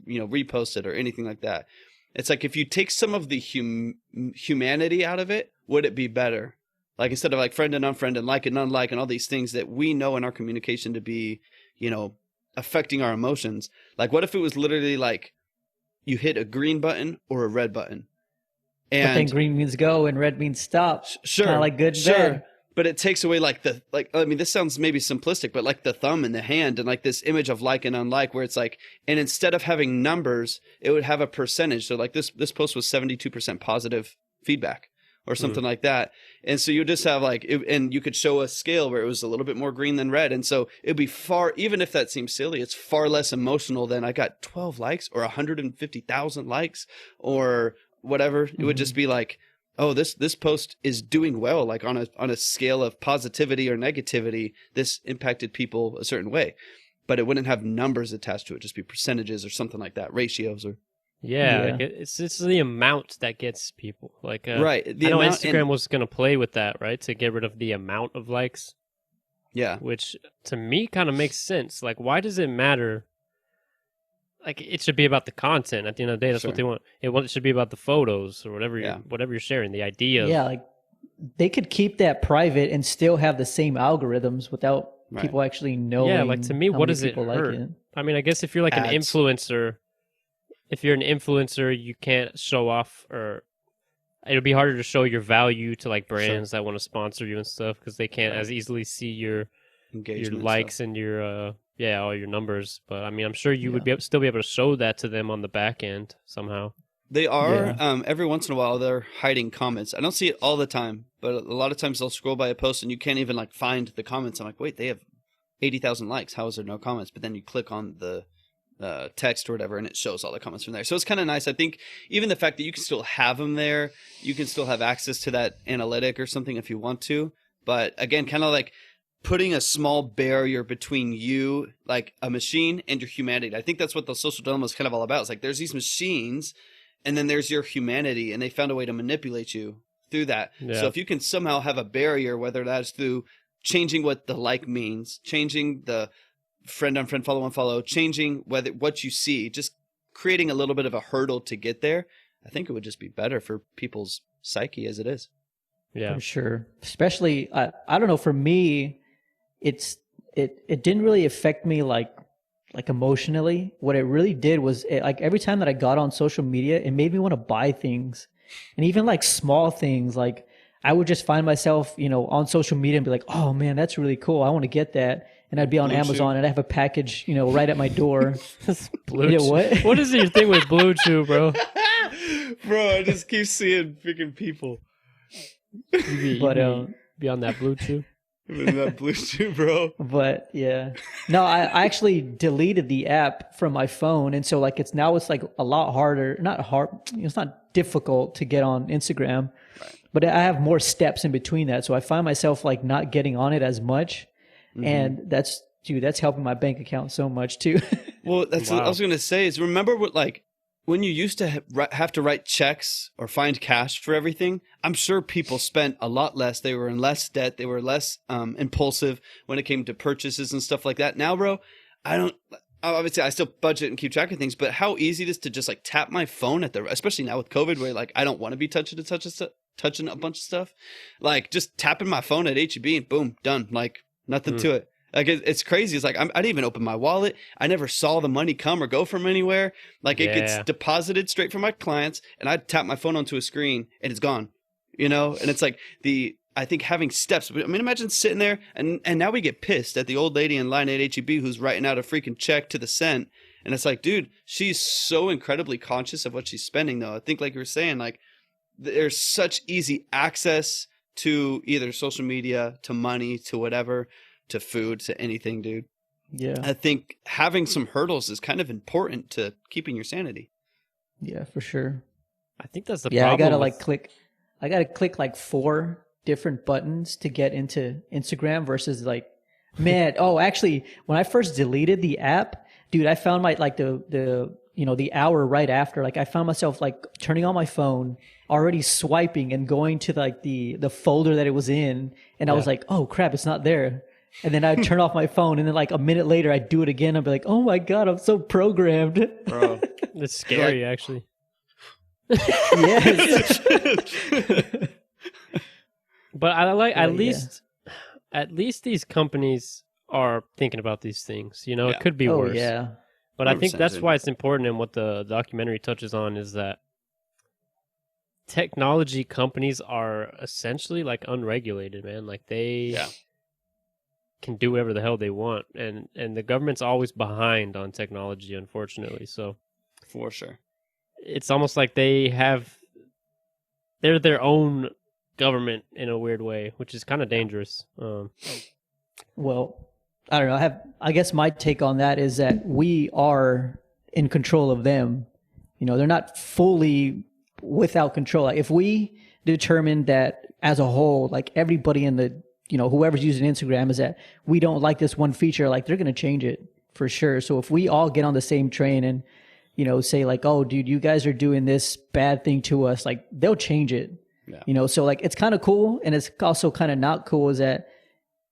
Speaker 2: reposted or anything like that. It's like if you take some of the humanity out of it, would it be better? Like instead of like friend and unfriend and like and unlike and all these things that we know in our communication to be, affecting our emotions. Like what if it was literally like you hit a green button or a red button? And
Speaker 3: but then green means go and red means stop.
Speaker 2: Sure.
Speaker 3: Kind of like good and bad.
Speaker 2: But it takes away this sounds maybe simplistic, but like the thumb and the hand and like this image of like and unlike where it's like, and instead of having numbers, it would have a percentage. So like this post was 72% positive feedback or something like that. And so you just have and you could show a scale where it was a little bit more green than red. And so it'd be even if that seems silly, it's far less emotional than I got 12 likes or 150,000 likes or whatever. It would just be like, oh, this post is doing well, like on a scale of positivity or negativity, this impacted people a certain way. But it wouldn't have numbers attached to it, just be percentages or something like that, ratios or.
Speaker 1: Yeah. Like it's the amount that gets people. Like,
Speaker 2: right.
Speaker 1: I know Instagram was going to play with that, right? To get rid of the amount of likes.
Speaker 2: Yeah.
Speaker 1: Which to me kind of makes sense. Like, why does it matter? Like, it should be about the content. At the end of the day, that's what they want. It should be about the photos or whatever you're sharing, the idea.
Speaker 3: Yeah, like they could keep that private and still have the same algorithms without people actually knowing.
Speaker 1: Yeah, like to me, what does it hurt? Like it. I mean, I guess if you're like an influencer, you can't show off, or it'll be harder to show your value to like brands that want to sponsor you and stuff because they can't as easily see your likes and your all your numbers. But I mean, I'm sure you would still be able to show that to them on the back end somehow.
Speaker 2: They are. Every once in a while, they're hiding comments. I don't see it all the time, but a lot of times they'll scroll by a post and you can't even like find the comments. I'm like, wait, they have 80,000 likes. How is there no comments? But then you click on the text or whatever, and it shows all the comments from there. So it's kind of nice. I think even the fact that you can still have them there, you can still have access to that analytic or something if you want to. But again, kind of like putting a small barrier between you, like a machine, and your humanity. I think that's what the social dilemma is kind of all about. It's like there's these machines, and then there's your humanity, and they found a way to manipulate you through that. Yeah. So if you can somehow have a barrier, whether that's through changing what the like means, changing the friend on friend, follow on follow, changing what you see, just creating a little bit of a hurdle to get there, I think it would just be better for people's psyche as it is.
Speaker 1: Yeah,
Speaker 3: for sure. Especially, I don't know, for me, it didn't really affect me like emotionally. What it really did was like every time that I got on social media, it made me want to buy things, and even like small things. Like I would just find myself, on social media and be like, "Oh man, that's really cool. I want to get that." And I'd be on Amazon and I'd have a package, right at my door.
Speaker 1: Blue what? What is your thing with Blue Chew, bro?
Speaker 2: Bro, I just keep seeing freaking people.
Speaker 1: Be on that Blue Chew.
Speaker 2: That Blue Chew, bro.
Speaker 3: But yeah, no, I actually deleted the app from my phone, and so like it's like a lot harder. Not hard. It's not difficult to get on Instagram, but I have more steps in between that. So I find myself like not getting on it as much. And that's helping my bank account so much too.
Speaker 2: Well, that's what I was going to say is remember when you used to have to write checks or find cash for everything, I'm sure people spent a lot less. They were in less debt. They were less impulsive when it came to purchases and stuff like that. Now, bro, obviously I still budget and keep track of things, but how easy it is to just like tap my phone especially now with COVID where like I don't want to be touching a bunch of stuff. Like just tapping my phone at H-E-B and boom, done. Like, nothing to it. Like it's crazy. It's like I didn't even open my wallet. I never saw the money come or go from anywhere. Like it gets deposited straight from my clients, and I tap my phone onto a screen and it's gone. And it's like I think having steps. I mean, imagine sitting there and now we get pissed at the old lady in line at H-E-B who's writing out a freaking check to the cent, and it's like, dude, she's so incredibly conscious of what she's spending. Though I think, like you were saying, like there's such easy access to either social media, to money, to whatever, to food, to anything, dude.
Speaker 3: Yeah.
Speaker 2: I think having some hurdles is kind of important to keeping your sanity.
Speaker 3: Yeah, for sure.
Speaker 1: I think that's the problem.
Speaker 3: Yeah, I gotta click like 4 different buttons to get into Instagram versus like, actually, when I first deleted the app, dude, I found the hour right after, like I found myself like turning on my phone, already swiping and going to like the folder that it was in, and I was like, oh crap, it's not there. And then I'd turn off my phone, and then like a minute later I'd do it again. I'd be like, oh my god, I'm so programmed.
Speaker 2: Bro,
Speaker 1: it's scary actually.
Speaker 3: Yes.
Speaker 1: But I like at least these companies are thinking about these things. It could be worse.
Speaker 3: Yeah.
Speaker 1: But I think that's why it's important, and what the documentary touches on is that technology companies are essentially like unregulated, man. Like they can do whatever the hell they want, and the government's always behind on technology, unfortunately. So
Speaker 2: for sure,
Speaker 1: it's almost like they're their own government in a weird way, which is kind of dangerous.
Speaker 3: Well, I don't know. I guess my take on that is that we are in control of them. You know, they're not fully without control. Like if we determine that as a whole, like everybody in the, you know, whoever's using Instagram is that we don't like this one feature, like they're going to change it for sure. So if we all get on the same train and, you know, say like, oh, dude, you guys are doing this bad thing to us, like they'll change it. Yeah. You know, so like it's kind of cool, and it's also kind of not cool is that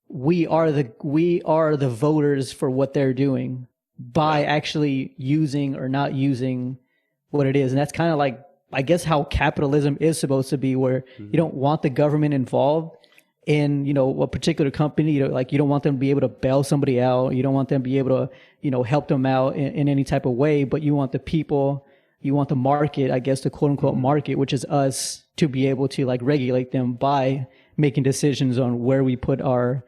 Speaker 3: we are the voters for what they're doing by actually using or not using what it is. And that's kind of like, I guess, how capitalism is supposed to be, where you don't want the government involved in, you know, a particular company. You know, like you don't want them to be able to bail somebody out. You don't want them to be able to, you know, help them out in any type of way, but you want the people, you want the market, I guess, the quote unquote market, which is us, to be able to like regulate them by making decisions on where we put our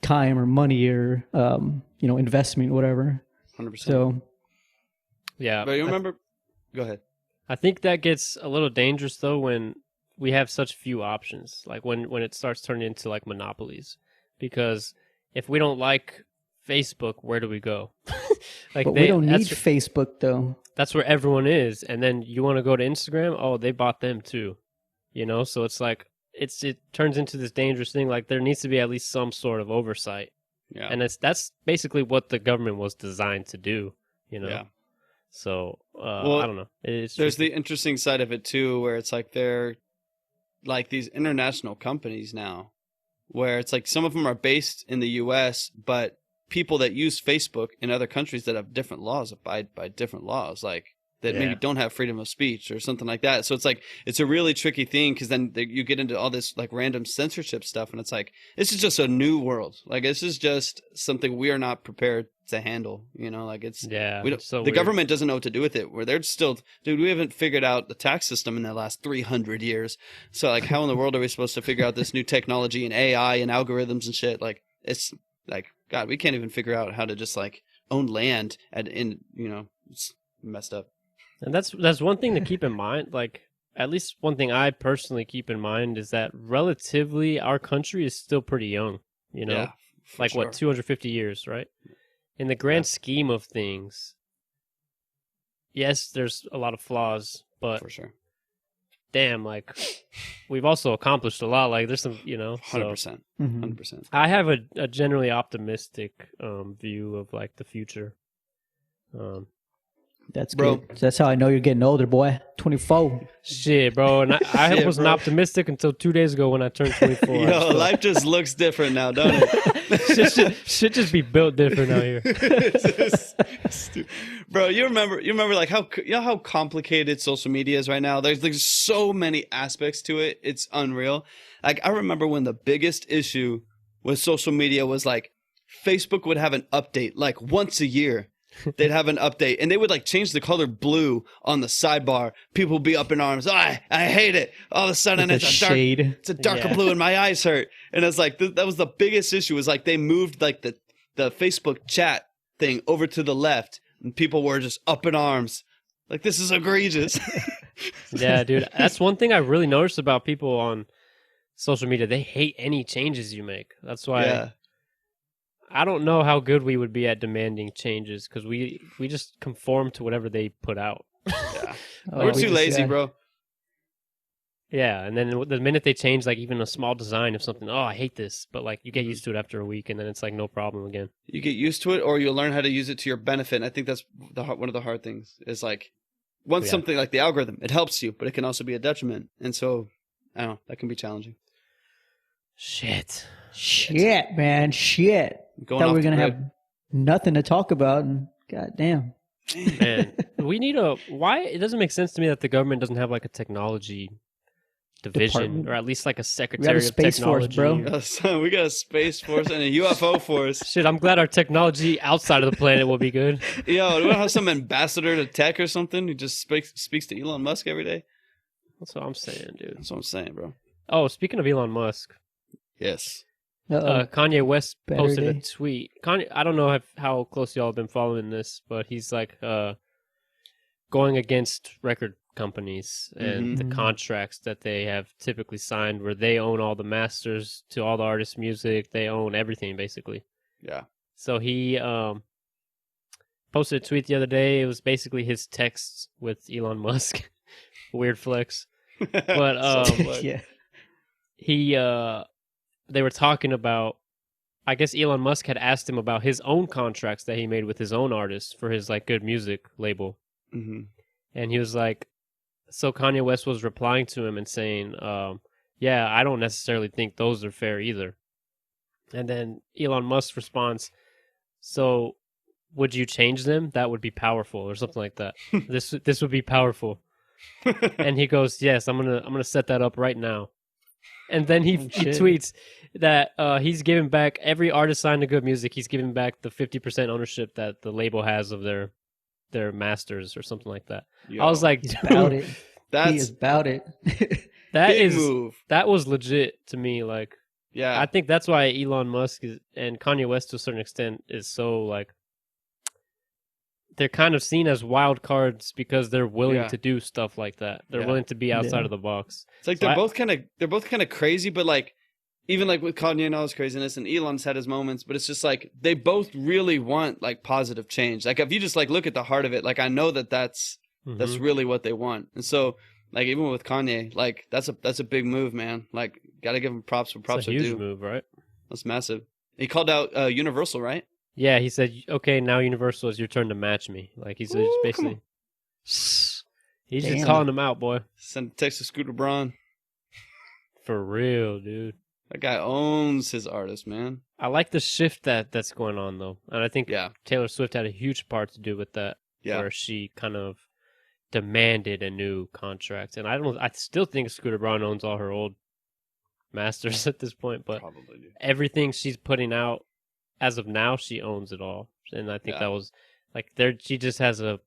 Speaker 3: time or money or, you know, investment, whatever.
Speaker 2: 100%.
Speaker 3: So,
Speaker 1: yeah.
Speaker 2: But you remember, go ahead.
Speaker 1: I think that gets a little dangerous though when we have such few options, like when it starts turning into like monopolies, because if we don't like Facebook, where do we go? Like
Speaker 3: but we don't need Facebook though.
Speaker 1: That's where everyone is. And then you want to go to Instagram, oh, they bought them too. You know, so it's like it turns into this dangerous thing. Like there needs to be at least some sort of oversight. Yeah. And that's basically what the government was designed to do, you know. Yeah. So I don't know.
Speaker 2: There's the interesting side of it too, where it's like they're like these international companies now, where it's like some of them are based in the US, but people that use Facebook in other countries that have different laws abide by different laws, like that maybe don't have freedom of speech or something like that. So it's like, it's a really tricky thing, because then you get into all this like random censorship stuff, and it's like, this is just a new world. Like this is just something we are not prepared to handle, you know, like it's, the government doesn't know what to do with it, where they're still, dude, we haven't figured out the tax system in the last 300 years. So like, how in the world are we supposed to figure out this new technology and AI and algorithms and shit? Like, it's like, God, we can't even figure out how to just like own land you know, it's messed up.
Speaker 1: And that's one thing to keep in mind. Like, at least one thing I personally keep in mind is that relatively our country is still pretty young, you know, like what, 250 years, right? In the grand scheme of things, yes, there's a lot of flaws, but
Speaker 2: for sure,
Speaker 1: damn, like we've also accomplished a lot. Like there's some, you know,
Speaker 2: 100%, 100%.
Speaker 1: I have a generally optimistic view of like the future.
Speaker 3: That's good. That's how I know you're getting older, boy. 24.
Speaker 1: Shit, bro. And I wasn't optimistic until 2 days ago when I turned 24.
Speaker 2: Yo, life just looks different now, don't it?
Speaker 1: Should just be built different out here.
Speaker 2: Bro, you remember like how complicated social media is right now? There's so many aspects to it. It's unreal. Like I remember when the biggest issue with social media was like Facebook would have an update like once a year. They'd have an update, and they would like change the color blue on the sidebar. People would be up in arms. I hate it. All of a sudden, it's a darker blue, and my eyes hurt. And it's like that was the biggest issue. Was like they moved like the Facebook chat thing over to the left, and people were just up in arms. Like this is egregious.
Speaker 1: Yeah, dude. That's one thing I really noticed about people on social media. They hate any changes you make. That's why. Yeah. I don't know how good we would be at demanding changes, because we just conform to whatever they put out.
Speaker 2: Yeah. We're too lazy, bro.
Speaker 1: Yeah, and then the minute they change like even a small design of something, oh, I hate this, but like you get used to it after a week, and then it's like no problem again.
Speaker 2: You get used to it, or you learn how to use it to your benefit. And I think that's one of the hard things is like once something like the algorithm, it helps you, but it can also be a detriment. And so, I don't know, that can be challenging.
Speaker 1: Shit,
Speaker 3: man. Thought we were going to have nothing to talk about, and goddamn.
Speaker 1: Man, we need why it doesn't make sense to me that the government doesn't have like a technology division department, or at least like a secretary of technology.
Speaker 3: Force, bro.
Speaker 2: We got a space force and a UFO force.
Speaker 1: Shit, I'm glad our technology outside of the planet will be good.
Speaker 2: Yo, do we have some ambassador to tech or something who just speaks to Elon Musk every day?
Speaker 1: That's what I'm saying, dude.
Speaker 2: That's what I'm saying, bro.
Speaker 1: Oh, speaking of Elon Musk.
Speaker 2: Yes.
Speaker 1: Kanye West posted a tweet. I don't know how close y'all have been following this, but he's like going against record companies and the
Speaker 3: Mhm.
Speaker 1: contracts that they have typically signed, where they own all the masters to all the artists' music. They own everything basically.
Speaker 2: Yeah.
Speaker 1: So he posted a tweet the other day. It was basically his texts with Elon Musk. Weird flex. But
Speaker 2: So what?
Speaker 3: Yeah.
Speaker 1: he they were talking about, I guess Elon Musk had asked him about his own contracts that he made with his own artists for his like good music label.
Speaker 2: Mhm.
Speaker 1: And he was like, so Kanye West was replying to him and saying, yeah, I don't necessarily think those are fair either. And then Elon Musk responds, so would you change them? That would be powerful, or something like that. This would be powerful. And he goes, yes, I'm gonna set that up right now. And then he
Speaker 3: shit.
Speaker 1: tweets that he's giving back, every artist signed to good music, he's giving back the 50% ownership that the label has of their masters or something like that.
Speaker 2: Yo,
Speaker 1: I was like,
Speaker 3: He's
Speaker 1: dude,
Speaker 3: about it. He
Speaker 2: that's
Speaker 3: is about it.
Speaker 1: that
Speaker 2: big
Speaker 1: is
Speaker 2: move.
Speaker 1: that was legit to me. Like,
Speaker 2: Yeah.
Speaker 1: I think that's why Elon Musk and Kanye West to a certain extent is so like, they're kind of seen as wild cards because they're willing
Speaker 2: Yeah.
Speaker 1: to do stuff like that. They're
Speaker 2: Yeah.
Speaker 1: willing to be outside
Speaker 3: Yeah.
Speaker 1: of the box.
Speaker 2: It's like
Speaker 1: So
Speaker 2: they're both kind of crazy, but like even like with Kanye and all his craziness, and Elon's had his moments, but it's just like they both really want like positive change. Like if you just like look at the heart of it, like I know that's
Speaker 1: Mhm.
Speaker 2: really what they want. And so like even with Kanye, like that's a big move, man. Like got to give him props for props
Speaker 1: It's a
Speaker 2: are
Speaker 1: huge
Speaker 2: due.
Speaker 1: move, right?
Speaker 2: That's massive. He called out Universal, right?
Speaker 1: Yeah, he said, okay, now Universal, it's your turn to match me. Like, he's
Speaker 2: Ooh,
Speaker 1: just
Speaker 2: come on.
Speaker 1: basically, he's just
Speaker 3: Damn.
Speaker 1: calling them out, boy.
Speaker 2: Send a text to Scooter Braun.
Speaker 1: For real, dude.
Speaker 2: That guy owns his artist, man.
Speaker 1: I like the shift that's going on, though. And I think
Speaker 2: Yeah.
Speaker 1: Taylor Swift had a huge part to do with that,
Speaker 2: Yeah.
Speaker 1: where she kind of demanded a new contract. And I still think Scooter Braun owns all her old masters at this point, but
Speaker 2: Probably do.
Speaker 1: everything she's putting out as of now, she owns it all. And I think
Speaker 2: Yeah.
Speaker 1: that was like, she just has a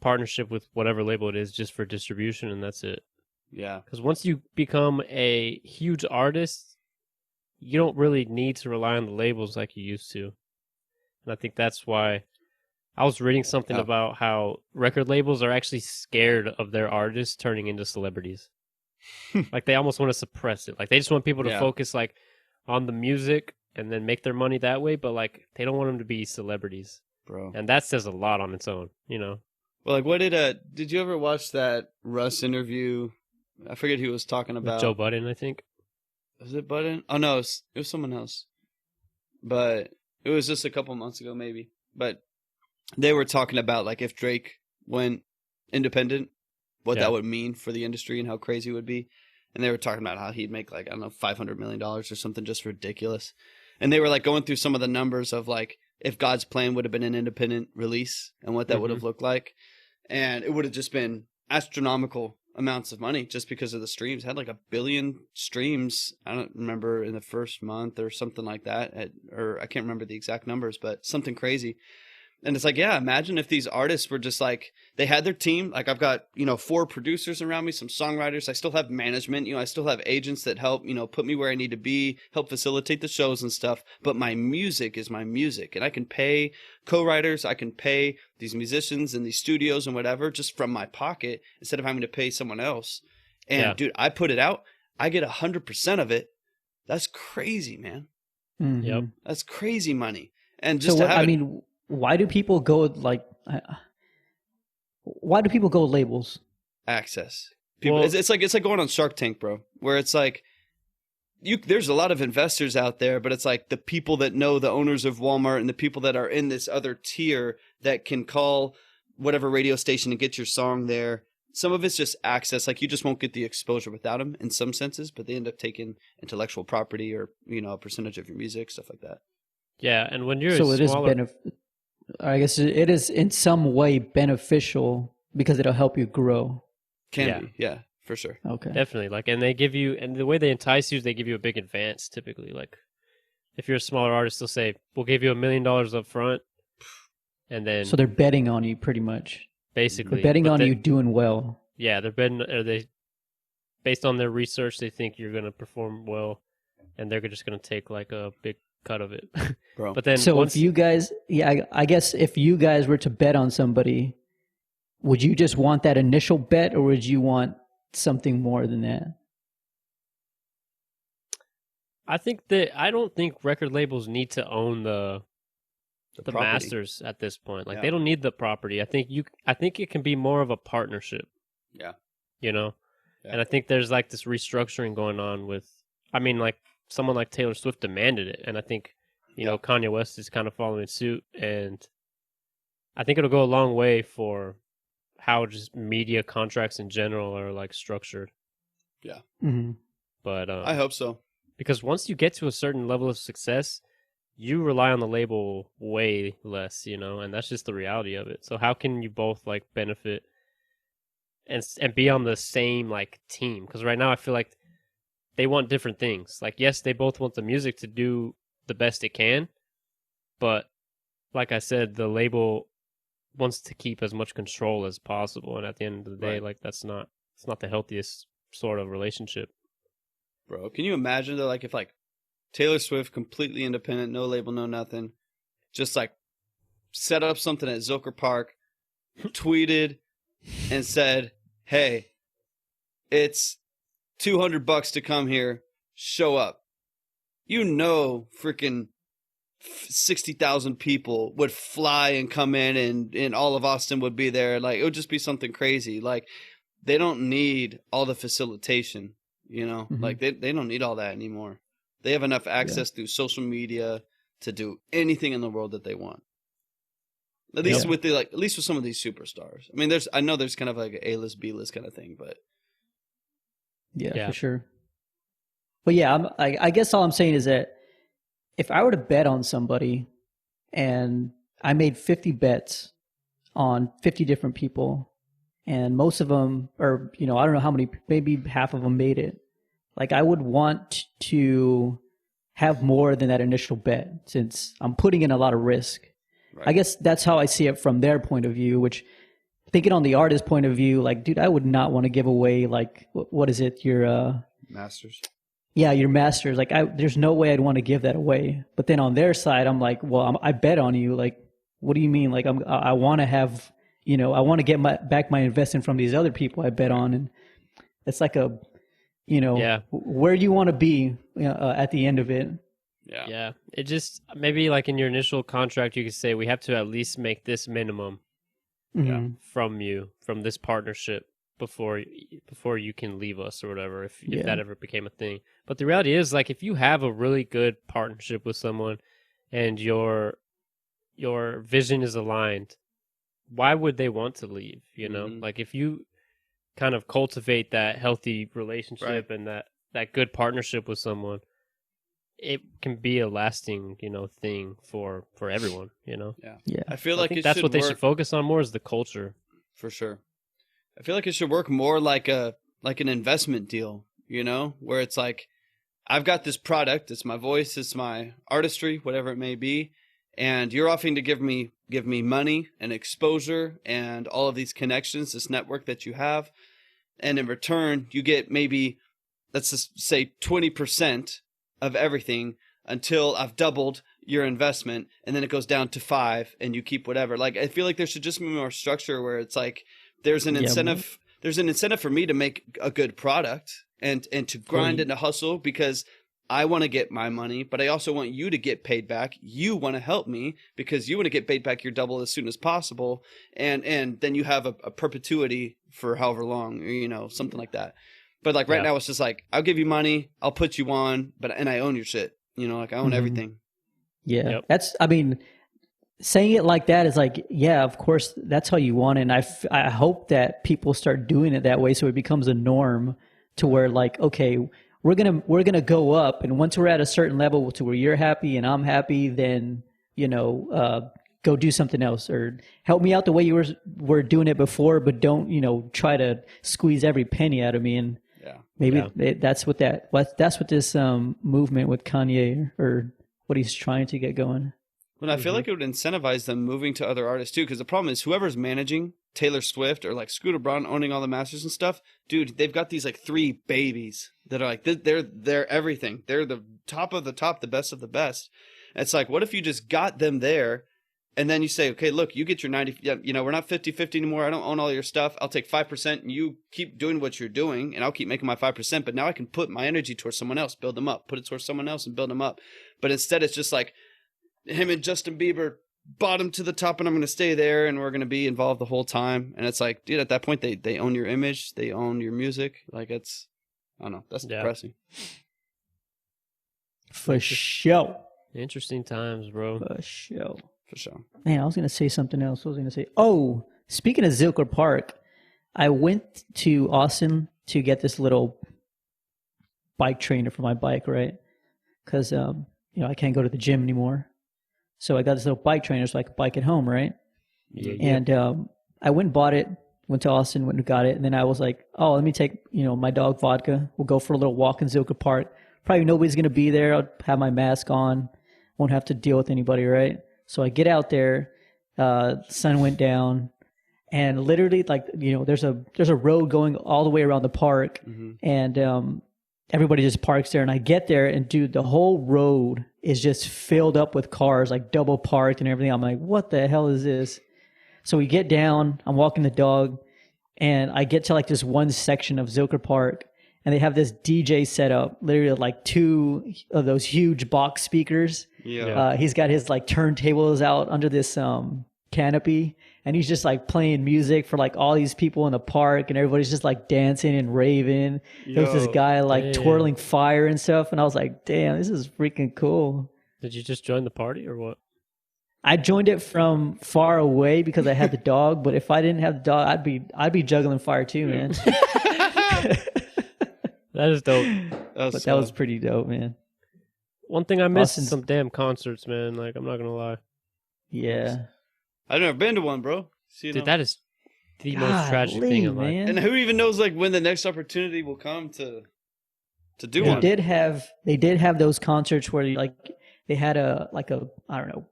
Speaker 1: partnership with whatever label it is just for distribution, and that's it.
Speaker 2: Yeah.
Speaker 1: Because once you become a huge artist, you don't really need to rely on the labels like you used to. And I think that's why I was reading something
Speaker 2: Yeah.
Speaker 1: about how record labels are actually scared of their artists turning into celebrities. Like they almost want to suppress it. Like they just want people to
Speaker 2: Yeah.
Speaker 1: focus like on the music and then make their money that way, but like they don't want them to be celebrities.
Speaker 2: Bro.
Speaker 1: And that says a lot on its own, you know.
Speaker 2: Well, like, what did you ever watch that Russ interview? I forget who he was talking
Speaker 1: With
Speaker 2: about.
Speaker 1: Joe Budden, I think.
Speaker 2: Was it Budden? Oh, no, it was someone else. But it was just a couple months ago, maybe. But they were talking about, like, if Drake went independent, what
Speaker 1: Yeah.
Speaker 2: that would mean for the industry and how crazy it would be. And they were talking about how he'd make, like, I don't know, $500 million or something just ridiculous. And they were, like, going through some of the numbers of, like, if God's Plan would have been an independent release and what that would have looked like. And it would have just been astronomical amounts of money just because of the streams. It had like 1 billion streams. I don't remember in the first month or something like that. Or I can't remember the exact numbers, but something crazy. And it's like, yeah, imagine if these artists were just like, they had their team. Like I've got, 4 producers around me, some songwriters. I still have management, I still have agents that help, put me where I need to be, help facilitate the shows and stuff. But my music is my music. And I can pay co-writers. I can pay these musicians in these studios and whatever, just from my pocket instead of having to pay someone else. And
Speaker 1: Yeah.
Speaker 2: dude, I put it out. I get 100% of it. That's crazy, man.
Speaker 3: Mhm.
Speaker 1: Yep.
Speaker 2: That's crazy money. And
Speaker 3: So
Speaker 2: just to
Speaker 3: what,
Speaker 2: have
Speaker 3: I
Speaker 2: it,
Speaker 3: mean, why do people go like? Why do people go labels?
Speaker 2: access. People,
Speaker 1: Well-
Speaker 2: it's like going on Shark Tank, bro. Where it's like, there's a lot of investors out there, but it's like the people that know the owners of Walmart and the people that are in this other tier that can call whatever radio station and get your song there. Some of it's just access. Like you just won't get the exposure without them in some senses, but they end up taking intellectual property or a percentage of your music, stuff like that.
Speaker 1: Yeah, and when you're
Speaker 3: So
Speaker 1: a
Speaker 3: it is
Speaker 1: smaller,
Speaker 3: I guess it is in some way beneficial because it'll help you grow.
Speaker 2: Can
Speaker 1: Yeah.
Speaker 2: be, yeah, for sure.
Speaker 3: Okay.
Speaker 1: definitely, like, and they give you, and the way they entice you is they give you a big advance. Typically, like, if you're a smaller artist, they'll say, "We'll give you $1 million up front," and then
Speaker 3: So they're betting on you pretty much.
Speaker 1: basically
Speaker 3: They're betting
Speaker 1: but
Speaker 3: on
Speaker 1: they-
Speaker 3: you doing well.
Speaker 1: Yeah, they're betting. Or they, based on their research, they think you're gonna perform well, and they're just gonna take like a big cut of it.
Speaker 2: Bro.
Speaker 1: But then
Speaker 3: So
Speaker 1: once
Speaker 3: if you guys, I guess if you guys were to bet on somebody, would you just want that initial bet, or would you want something more than that?
Speaker 1: I don't think record labels need to own the
Speaker 2: property.
Speaker 1: masters at this point. Like
Speaker 2: Yeah.
Speaker 1: they don't need the property. I think it can be more of a partnership.
Speaker 2: Yeah.
Speaker 1: You know?
Speaker 2: Yeah.
Speaker 1: And I think there's like this restructuring going on with, I mean, like someone like Taylor Swift demanded it. And I think, you know, Kanye West is kind of following suit. And I think it'll go a long way for how just media contracts in general are like structured.
Speaker 2: Yeah.
Speaker 3: Mm-hmm.
Speaker 1: But
Speaker 2: I hope so.
Speaker 1: Because once you get to a certain level of success, you rely on the label way less, you know, and that's just the reality of it. So how can you both like benefit and be on the same like team? Because right now I feel like they want different things. Like, yes, they both want the music to do the best it can, but like I said, the label wants to keep as much control as possible. And at the end of the day, like it's not the healthiest sort of relationship.
Speaker 2: Bro, can you imagine though, like if like Taylor Swift, completely independent, no label, no nothing, just like set up something at Zilker Park, tweeted and said, "Hey, it's $200 to come here. Show up." You know, freaking 60,000 people would fly and come in, and all of Austin would be there. Like it would just be something crazy. Like they don't need all the facilitation. You know, like they don't need all that anymore. They have enough access through social media to do anything in the world that they want. At least with at least with some of these superstars. I mean, I know there's kind of like an A-list, B-list kind of thing, but
Speaker 3: yeah, for sure. But yeah, I guess all I'm saying is that if I were to bet on somebody and I made 50 bets on 50 different people, and most of them, or, you know, I don't know how many, maybe half of them made it. Like, I would want to have more than that initial bet since I'm putting in a lot of risk. Right. I guess that's how I see it from their point of view, which thinking on the artist point of view, like, dude, I would not want to give away, like, what is it? Your,
Speaker 2: masters.
Speaker 3: Yeah, your masters. Like, there's no way I'd want to give that away. But then on their side, I'm like, well, I bet on you. Like, what do you mean? Like, I want to have, you know, I want to get back my investment from these other people I bet on. And it's like a, you know, where do you want to be at the end of it?
Speaker 1: Yeah. It just, maybe like in your initial contract, you could say we have to at least make this minimum from you, from this partnership before you can leave us or whatever, if that ever became a thing. But the reality is, like, if you have a really good partnership with someone and your vision is aligned, why would they want to leave? You know, like if you kind of cultivate that healthy relationship and that good partnership with someone, it can be a lasting, you know, thing for everyone, you know?
Speaker 3: Yeah.
Speaker 2: I feel like
Speaker 1: that's what they should focus on more, is the culture.
Speaker 2: For sure. I feel like it should work more like an investment deal, you know, where it's like, I've got this product, it's my voice, it's my artistry, whatever it may be, and you're offering to give me money and exposure and all of these connections, this network that you have, and in return you get maybe, let's just say 20% of everything until I've doubled your investment, and then it goes down to 5 and you keep whatever. Like, I feel like there should just be more structure where it's like there's an incentive for me to make a good product and to grind and to hustle, because I want to get my money, but I also want you to get paid back. You want to help me because you want to get paid back your double as soon as possible. And then you have a perpetuity for however long, you know, something like that. But like right now it's just like, I'll give you money, I'll put you on, and I own your shit. You know, like I own everything.
Speaker 3: Yeah. That's, I mean, saying it like that is like, yeah, of course, that's how you want it. And I hope that people start doing it that way, so it becomes a norm to where, like, okay, we're gonna go up, and once we're at a certain level to where you're happy and I'm happy, then, you know, go do something else, or help me out the way you were doing it before, but don't, you know, try to squeeze every penny out of me. And maybe that's what this movement with Kanye, or what he's trying to get going.
Speaker 2: Well, I feel like it would incentivize them moving to other artists too, because the problem is whoever's managing Taylor Swift or like Scooter Braun owning all the masters and stuff, dude, they've got these like 3 babies that are like, they're everything. They're the top of the top, the best of the best. And it's like, what if you just got them there And then you say, okay, look, you get your 90, you know, we're not 50-50 anymore. I don't own all your stuff. I'll take 5% and you keep doing what you're doing and I'll keep making my 5%. But now I can put my energy towards someone else, build them up, put it towards someone else and build them up. But instead it's just like him and Justin Bieber bottom to the top and I'm going to stay there and we're going to be involved the whole time. And it's like, dude, at that point, they own your image. They own your music. Like it's, I don't know. That's depressing.
Speaker 3: For sure.
Speaker 1: Interesting times, bro.
Speaker 3: For sure.
Speaker 2: For sure.
Speaker 3: Man, I was going to say something else. What was I going to say? Oh, speaking of Zilker Park, I went to Austin to get this little bike trainer for my bike, right? Because, you know, I can't go to the gym anymore. So I got this little bike trainer so I could bike at home, right?
Speaker 1: Yeah.
Speaker 3: And I went and bought it, went to Austin, went and got it. And then I was like, oh, let me take, you know, my dog Vodka. We'll go for a little walk in Zilker Park. Probably nobody's going to be there. I'll have my mask on. Won't have to deal with anybody, right? So I get out there, sun went down, and literally, like, you know, there's a road going all the way around the park, and everybody just parks there. And I get there, and dude, the whole road is just filled up with cars, like double parked and everything. I'm like, what the hell is this? So we get down, I'm walking the dog, and I get to like this one section of Zilker Park, and they have this DJ set up, literally like 2 of those huge box speakers.
Speaker 2: Yeah.
Speaker 3: He's got his like turntables out under this canopy, and he's just like playing music for like all these people in the park, and everybody's just like dancing and raving. There's this guy like twirling fire and stuff, and I was like, damn, this is freaking cool.
Speaker 1: Did you just join the party or what?
Speaker 3: I joined it from far away because I had the dog, but if I didn't have the dog, I'd be juggling fire too, man.
Speaker 1: That is dope.
Speaker 3: But that was pretty dope, man.
Speaker 1: One thing I missed
Speaker 3: Austin's-
Speaker 1: is some damn concerts, man. Like, I'm not gonna lie.
Speaker 3: Yeah.
Speaker 2: I've never been to one, bro. So,
Speaker 1: Dude, that is the most tragic thing in life.
Speaker 3: man.
Speaker 2: and who even knows like when the next opportunity will come to do
Speaker 3: They
Speaker 2: one?
Speaker 3: did have those concerts where like they had a I don't know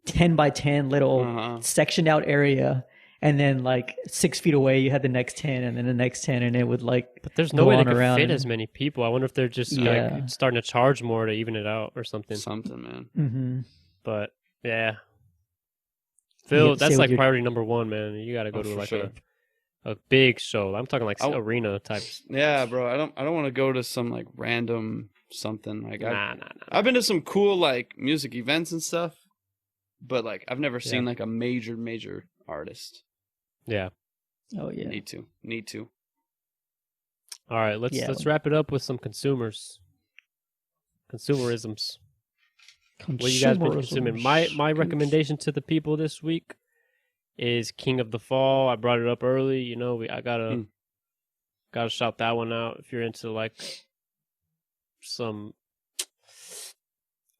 Speaker 3: 10 by 10 little sectioned out area, and then like 6 feet away you had the next 10 and then the next 10, and it would like.
Speaker 1: But there's no
Speaker 3: go
Speaker 1: way they
Speaker 3: on
Speaker 1: could
Speaker 3: around
Speaker 1: fit
Speaker 3: and-
Speaker 1: as many people. I wonder if they're just like starting to charge more to even it out or something.
Speaker 2: Something, man.
Speaker 3: Mm-hmm.
Speaker 1: But yeah, Phil,
Speaker 3: You get to
Speaker 1: that's
Speaker 3: say
Speaker 1: like
Speaker 3: what
Speaker 1: priority number one, man. You got to go to
Speaker 2: for
Speaker 1: like
Speaker 2: sure.
Speaker 1: a big show. I'm talking like arena types.
Speaker 2: Yeah, bro. I don't want to go to some like random something. Like
Speaker 1: Nah.
Speaker 2: I've been to some cool like music events and stuff, but like I've never seen like a major artist.
Speaker 1: Yeah.
Speaker 3: Oh yeah.
Speaker 2: Need to.
Speaker 1: All right, let's wrap it up with some consumerisms. What you guys been consuming? My recommendation to the people this week is King of the Fall. I brought it up early. You know, I gotta shout that one out. If you're into like some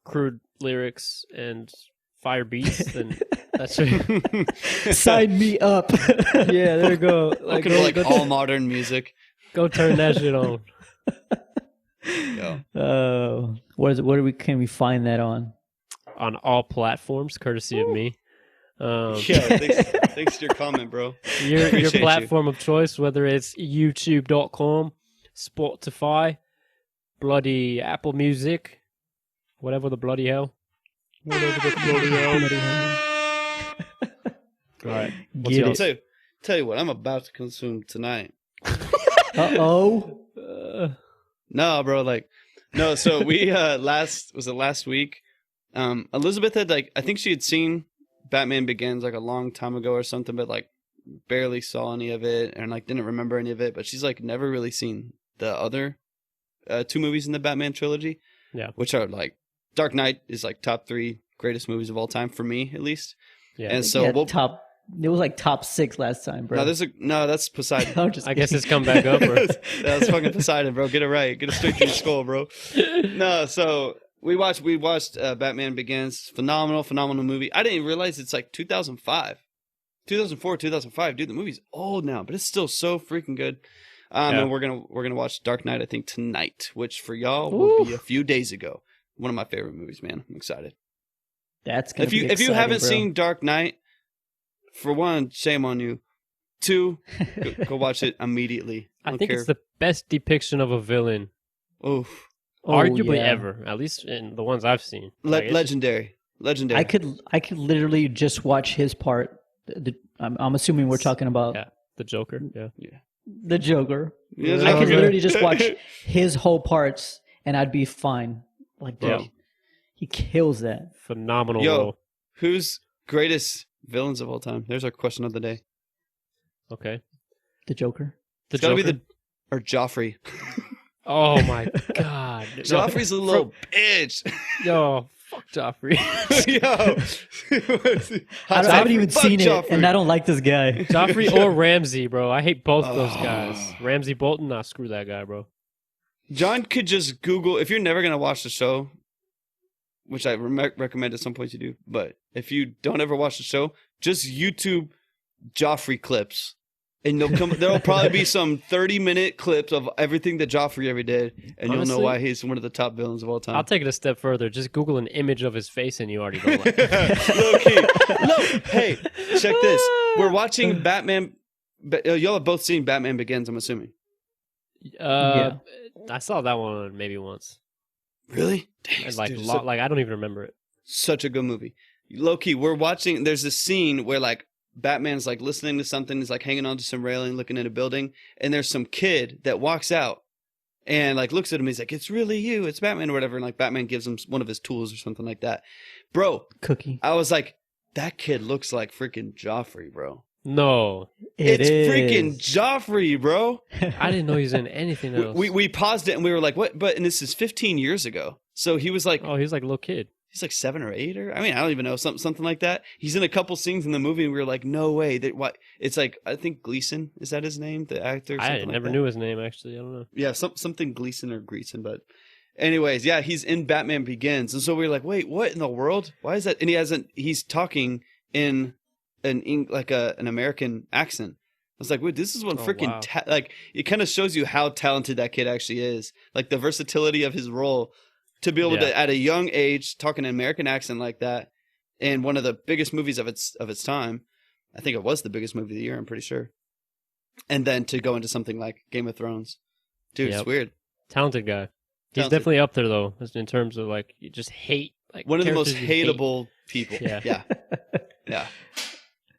Speaker 1: crude lyrics and fire beats, then that's it.
Speaker 3: Sign me up.
Speaker 1: Yeah, there you go.
Speaker 2: Like all modern music.
Speaker 1: Go turn that shit on.
Speaker 2: Yo.
Speaker 3: Can we find that on?
Speaker 1: On all platforms, courtesy of me.
Speaker 2: Yeah, thanks to your comment, bro.
Speaker 1: Your
Speaker 2: Appreciate
Speaker 1: platform of choice, whether it's youtube.com, Spotify, bloody Apple Music, whatever the bloody hell. Whatever the bloody hell. All right. What's
Speaker 3: Get
Speaker 1: yours?
Speaker 3: it.
Speaker 2: Tell you what I'm about to consume tonight.
Speaker 3: Uh-oh.
Speaker 2: No, bro, like no, so we last week? Elizabeth had like I think she had seen Batman Begins like a long time ago or something, but like barely saw any of it and like didn't remember any of it, but she's like never really seen the other 2 movies in the Batman trilogy.
Speaker 1: Yeah.
Speaker 2: Which are like Dark Knight is like top 3 greatest movies of all time for me at least.
Speaker 1: Yeah.
Speaker 2: And so
Speaker 3: It was like top 6 last time, bro.
Speaker 2: No, that's Poseidon.
Speaker 3: I'm just
Speaker 1: I guess it's come back up. Or...
Speaker 2: That's fucking Poseidon, bro. Get it right. Get it straight to your skull, bro. No, so we watched Batman Begins. Phenomenal movie. I didn't realize it's like 2004, 2005. Dude, the movie's old now, but it's still so freaking good. And we're gonna watch Dark Knight, I think, tonight, which for y'all will be a few days ago. One of my favorite movies, man. I'm excited.
Speaker 3: That's gonna be
Speaker 2: If you haven't
Speaker 3: exciting, bro.
Speaker 2: seen Dark Knight, for one, shame on you. 2, go watch it immediately.
Speaker 1: I think it's the best depiction of a villain,
Speaker 2: Oof.
Speaker 1: arguably
Speaker 3: yeah.
Speaker 1: ever, at least in the ones I've seen. Like,
Speaker 2: Legendary. Legendary.
Speaker 3: I could literally just watch his part. I'm assuming we're talking about
Speaker 1: the Joker. Yeah.
Speaker 3: the Joker.
Speaker 2: Yeah,
Speaker 3: I could
Speaker 2: Joker.
Speaker 3: literally just watch his whole parts and I'd be fine. Like, dude,
Speaker 1: Yeah.
Speaker 3: he kills that.
Speaker 1: Phenomenal
Speaker 2: Yo,
Speaker 1: role.
Speaker 2: who's greatest villains of all time? There's our question of the day.
Speaker 1: Okay.
Speaker 3: The Joker.
Speaker 1: The
Speaker 2: It's gotta
Speaker 1: Joker.
Speaker 2: be or Joffrey.
Speaker 1: Oh my god.
Speaker 2: Joffrey's a little bitch.
Speaker 1: Yo, fuck Joffrey.
Speaker 2: Yo.
Speaker 3: I haven't even
Speaker 2: Fuck
Speaker 3: seen
Speaker 2: Joffrey.
Speaker 3: it, and I don't like this guy.
Speaker 1: Joffrey or Ramsey, bro. I hate both those guys. Ramsey Bolton, nah, screw that guy, bro.
Speaker 2: John could just Google, if you're never going to watch the show, which I recommend at some point you do, but if you don't ever watch the show, just YouTube Joffrey clips. And there'll probably be some 30-minute clips of everything that Joffrey ever did, and
Speaker 1: Honestly,
Speaker 2: you'll know why he's one of the top villains of all time.
Speaker 1: I'll take it a step further. Just Google an image of his face and you already know like
Speaker 2: Low key. Look, hey, check this. We're watching Batman. Y'all have both seen Batman Begins, I'm assuming.
Speaker 1: I saw that one maybe once.
Speaker 2: Really? Dang,
Speaker 1: And like,
Speaker 2: dude,
Speaker 1: like I don't even remember it.
Speaker 2: such a good movie. Low key, we're watching. There's this scene where like Batman's like listening to something. He's like hanging onto some railing, looking at a building, and there's some kid that walks out and like looks at him. He's like, "It's really you. It's Batman or whatever." And like Batman gives him one of his tools or something like that. Bro,
Speaker 3: Cookie.
Speaker 2: I was like, that kid looks like freaking Joffrey, bro.
Speaker 1: No,
Speaker 2: It's
Speaker 3: is.
Speaker 2: freaking Joffrey, bro.
Speaker 1: I didn't know he was in anything else.
Speaker 2: We paused it and we were like, what? But and this is 15 years ago. So he was like,
Speaker 1: Oh, he was like a little kid.
Speaker 2: he's like 7 or 8 or I mean, I don't even know, something like that. He's in a couple scenes in the movie and we were like, no way. That what? It's like, I think Gleason, is that his name? The actor? Or
Speaker 1: I
Speaker 2: something like
Speaker 1: never
Speaker 2: that?
Speaker 1: knew his name actually. I don't know.
Speaker 2: Yeah, something Gleason or Greason, but anyways, yeah, he's in Batman Begins. And so we were like, wait, what in the world? Why is that? And he's talking in an American accent. I was like, wait, this is one freaking
Speaker 1: wow.
Speaker 2: like it kind of shows you how talented that kid actually is. Like the versatility of his role to be able to at a young age talk an American accent like that in one of the biggest movies of its time. I think it was the biggest movie of the year, I'm pretty sure. And then to go into something like Game of Thrones. Dude,
Speaker 1: Yep.
Speaker 2: it's weird.
Speaker 1: Talented guy. He's
Speaker 2: Talented.
Speaker 1: definitely up there though, in terms of like you just hate like
Speaker 2: One of the most
Speaker 1: characters you hate.
Speaker 2: hateable people.
Speaker 1: Yeah.
Speaker 2: Yeah. Yeah.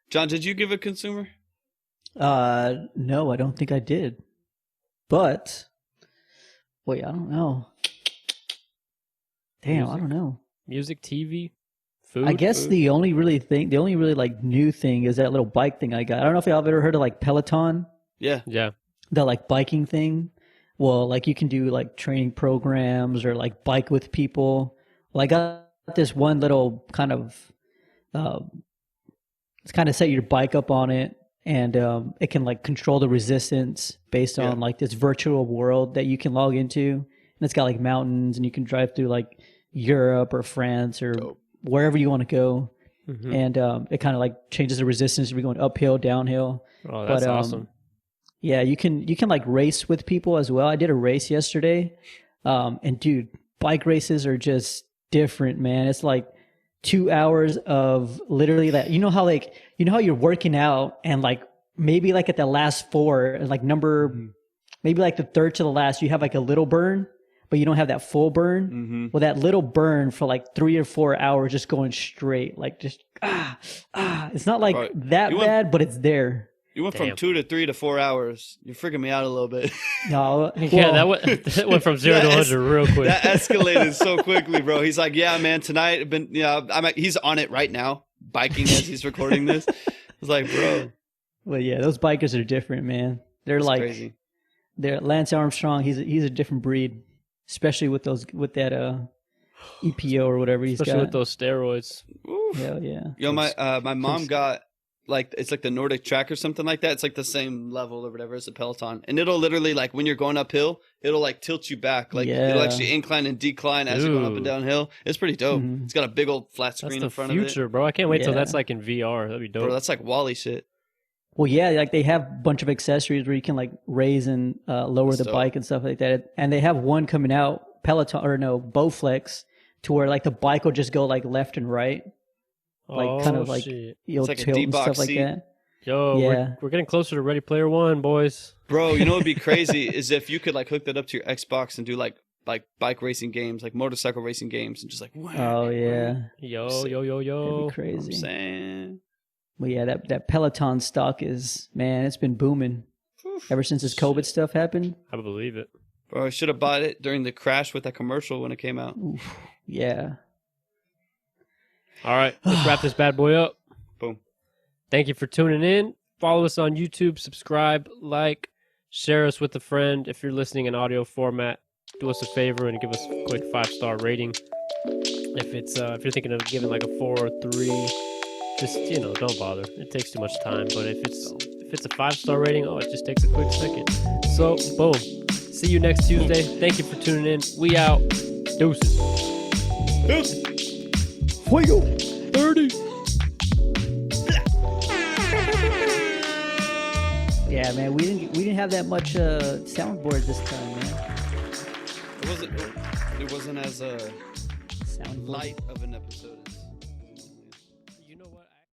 Speaker 2: John, did you give a consumer?
Speaker 3: No, I don't think I did. But wait, I don't know. Damn, I don't know.
Speaker 1: Music, TV, food.
Speaker 3: I guess the only really like new thing is that little bike thing I got. I don't know if y'all have ever heard of like Peloton,
Speaker 2: Yeah.
Speaker 1: Yeah.
Speaker 3: the like biking thing. Well, like you can do like training programs or like bike with people. Well, I got this one little kind of, it's kind of set your bike up on it, and it can like control the resistance based on like this virtual world that you can log into, and it's got like mountains, and you can drive through like Europe or France or wherever you want to go, and it kind of like changes the resistance if you're going uphill, downhill.
Speaker 1: Oh, that's awesome.
Speaker 3: Yeah, you can like race with people as well. I did a race yesterday, and dude, bike races are just different, man. It's like 2 hours of literally that. You know how you're working out and like maybe like at the last 4 and like maybe like the third to the last, you have like a little burn, but you don't have that full burn.
Speaker 2: Mm-hmm.
Speaker 3: Well, that little burn for like 3 or 4 hours just going straight, like just It's not like that bad, but it's there.
Speaker 2: You went from 2 to 3 to 4 hours. You're freaking me out a little bit.
Speaker 3: No,
Speaker 1: Yeah, that went from 0 to 100 real quick.
Speaker 2: That escalated so quickly, bro. He's like, "Yeah, man, tonight, he's on it right now, biking as he's recording this." I was like, "Bro."
Speaker 3: Well, yeah, those bikers are different, man. They're like
Speaker 2: crazy.
Speaker 3: They're Lance Armstrong. He's a different breed, especially with that EPO or whatever he's
Speaker 1: Especially
Speaker 3: got.
Speaker 1: with those steroids.
Speaker 2: Oof.
Speaker 3: Hell yeah.
Speaker 2: Yo, my mom got like it's like the Nordic track or something like that. It's like the same level or whatever as a Peloton, and it'll literally like when you're going uphill, it'll like tilt you back, like it'll actually incline and decline as you're going up and downhill. It's pretty dope.
Speaker 3: Mhm.
Speaker 2: It's got a big old flat screen
Speaker 1: That's the
Speaker 2: in front
Speaker 1: future,
Speaker 2: of it.
Speaker 1: bro. I can't wait till
Speaker 3: Yeah.
Speaker 1: that's like in VR. That'd be dope.
Speaker 2: Bro, that's like Wally shit.
Speaker 3: Well, yeah, like they have a bunch of accessories where you can like raise and lower the
Speaker 2: dope.
Speaker 3: bike and stuff like that. And they have one coming out, Bowflex, to where like the bike will just go like left and right, like kind of like
Speaker 1: shit.
Speaker 3: you'll
Speaker 2: like a
Speaker 3: tilt and
Speaker 2: D-box
Speaker 3: stuff like
Speaker 2: seat.
Speaker 3: that.
Speaker 1: Yo,
Speaker 3: Yeah.
Speaker 1: we're getting closer to Ready Player One, boys.
Speaker 2: Bro, you know what would be crazy is if you could like hook that up to your Xbox and do like like bike racing games, like motorcycle racing games, and just like wow.
Speaker 3: Oh yeah,
Speaker 1: Yo.
Speaker 3: that'd be
Speaker 2: I'm
Speaker 3: crazy.
Speaker 2: saying.
Speaker 3: Well, yeah, that Peloton stock is, man, it's been booming ever since this COVID stuff happened.
Speaker 1: I believe it.
Speaker 2: Bro, I should have bought it during the crash with that commercial when it came out.
Speaker 3: Oof, yeah.
Speaker 1: All right, let's wrap this bad boy up.
Speaker 2: Boom.
Speaker 1: Thank you for tuning in. Follow us on YouTube, subscribe, like, share us with a friend. If you're listening in audio format, do us a favor and give us a quick 5-star rating. If you're thinking of giving like a 4 or 3, just don't bother. It takes too much time. But if it's a 5-star rating, it just takes a quick second. So boom. See you next Tuesday. Thank you for tuning in. We out. Deuces.
Speaker 3: Fuego.
Speaker 1: 30.
Speaker 3: Yeah, man, we didn't have that much soundboard this time, man.
Speaker 2: It wasn't as
Speaker 3: Soundboard.
Speaker 2: light of an episode as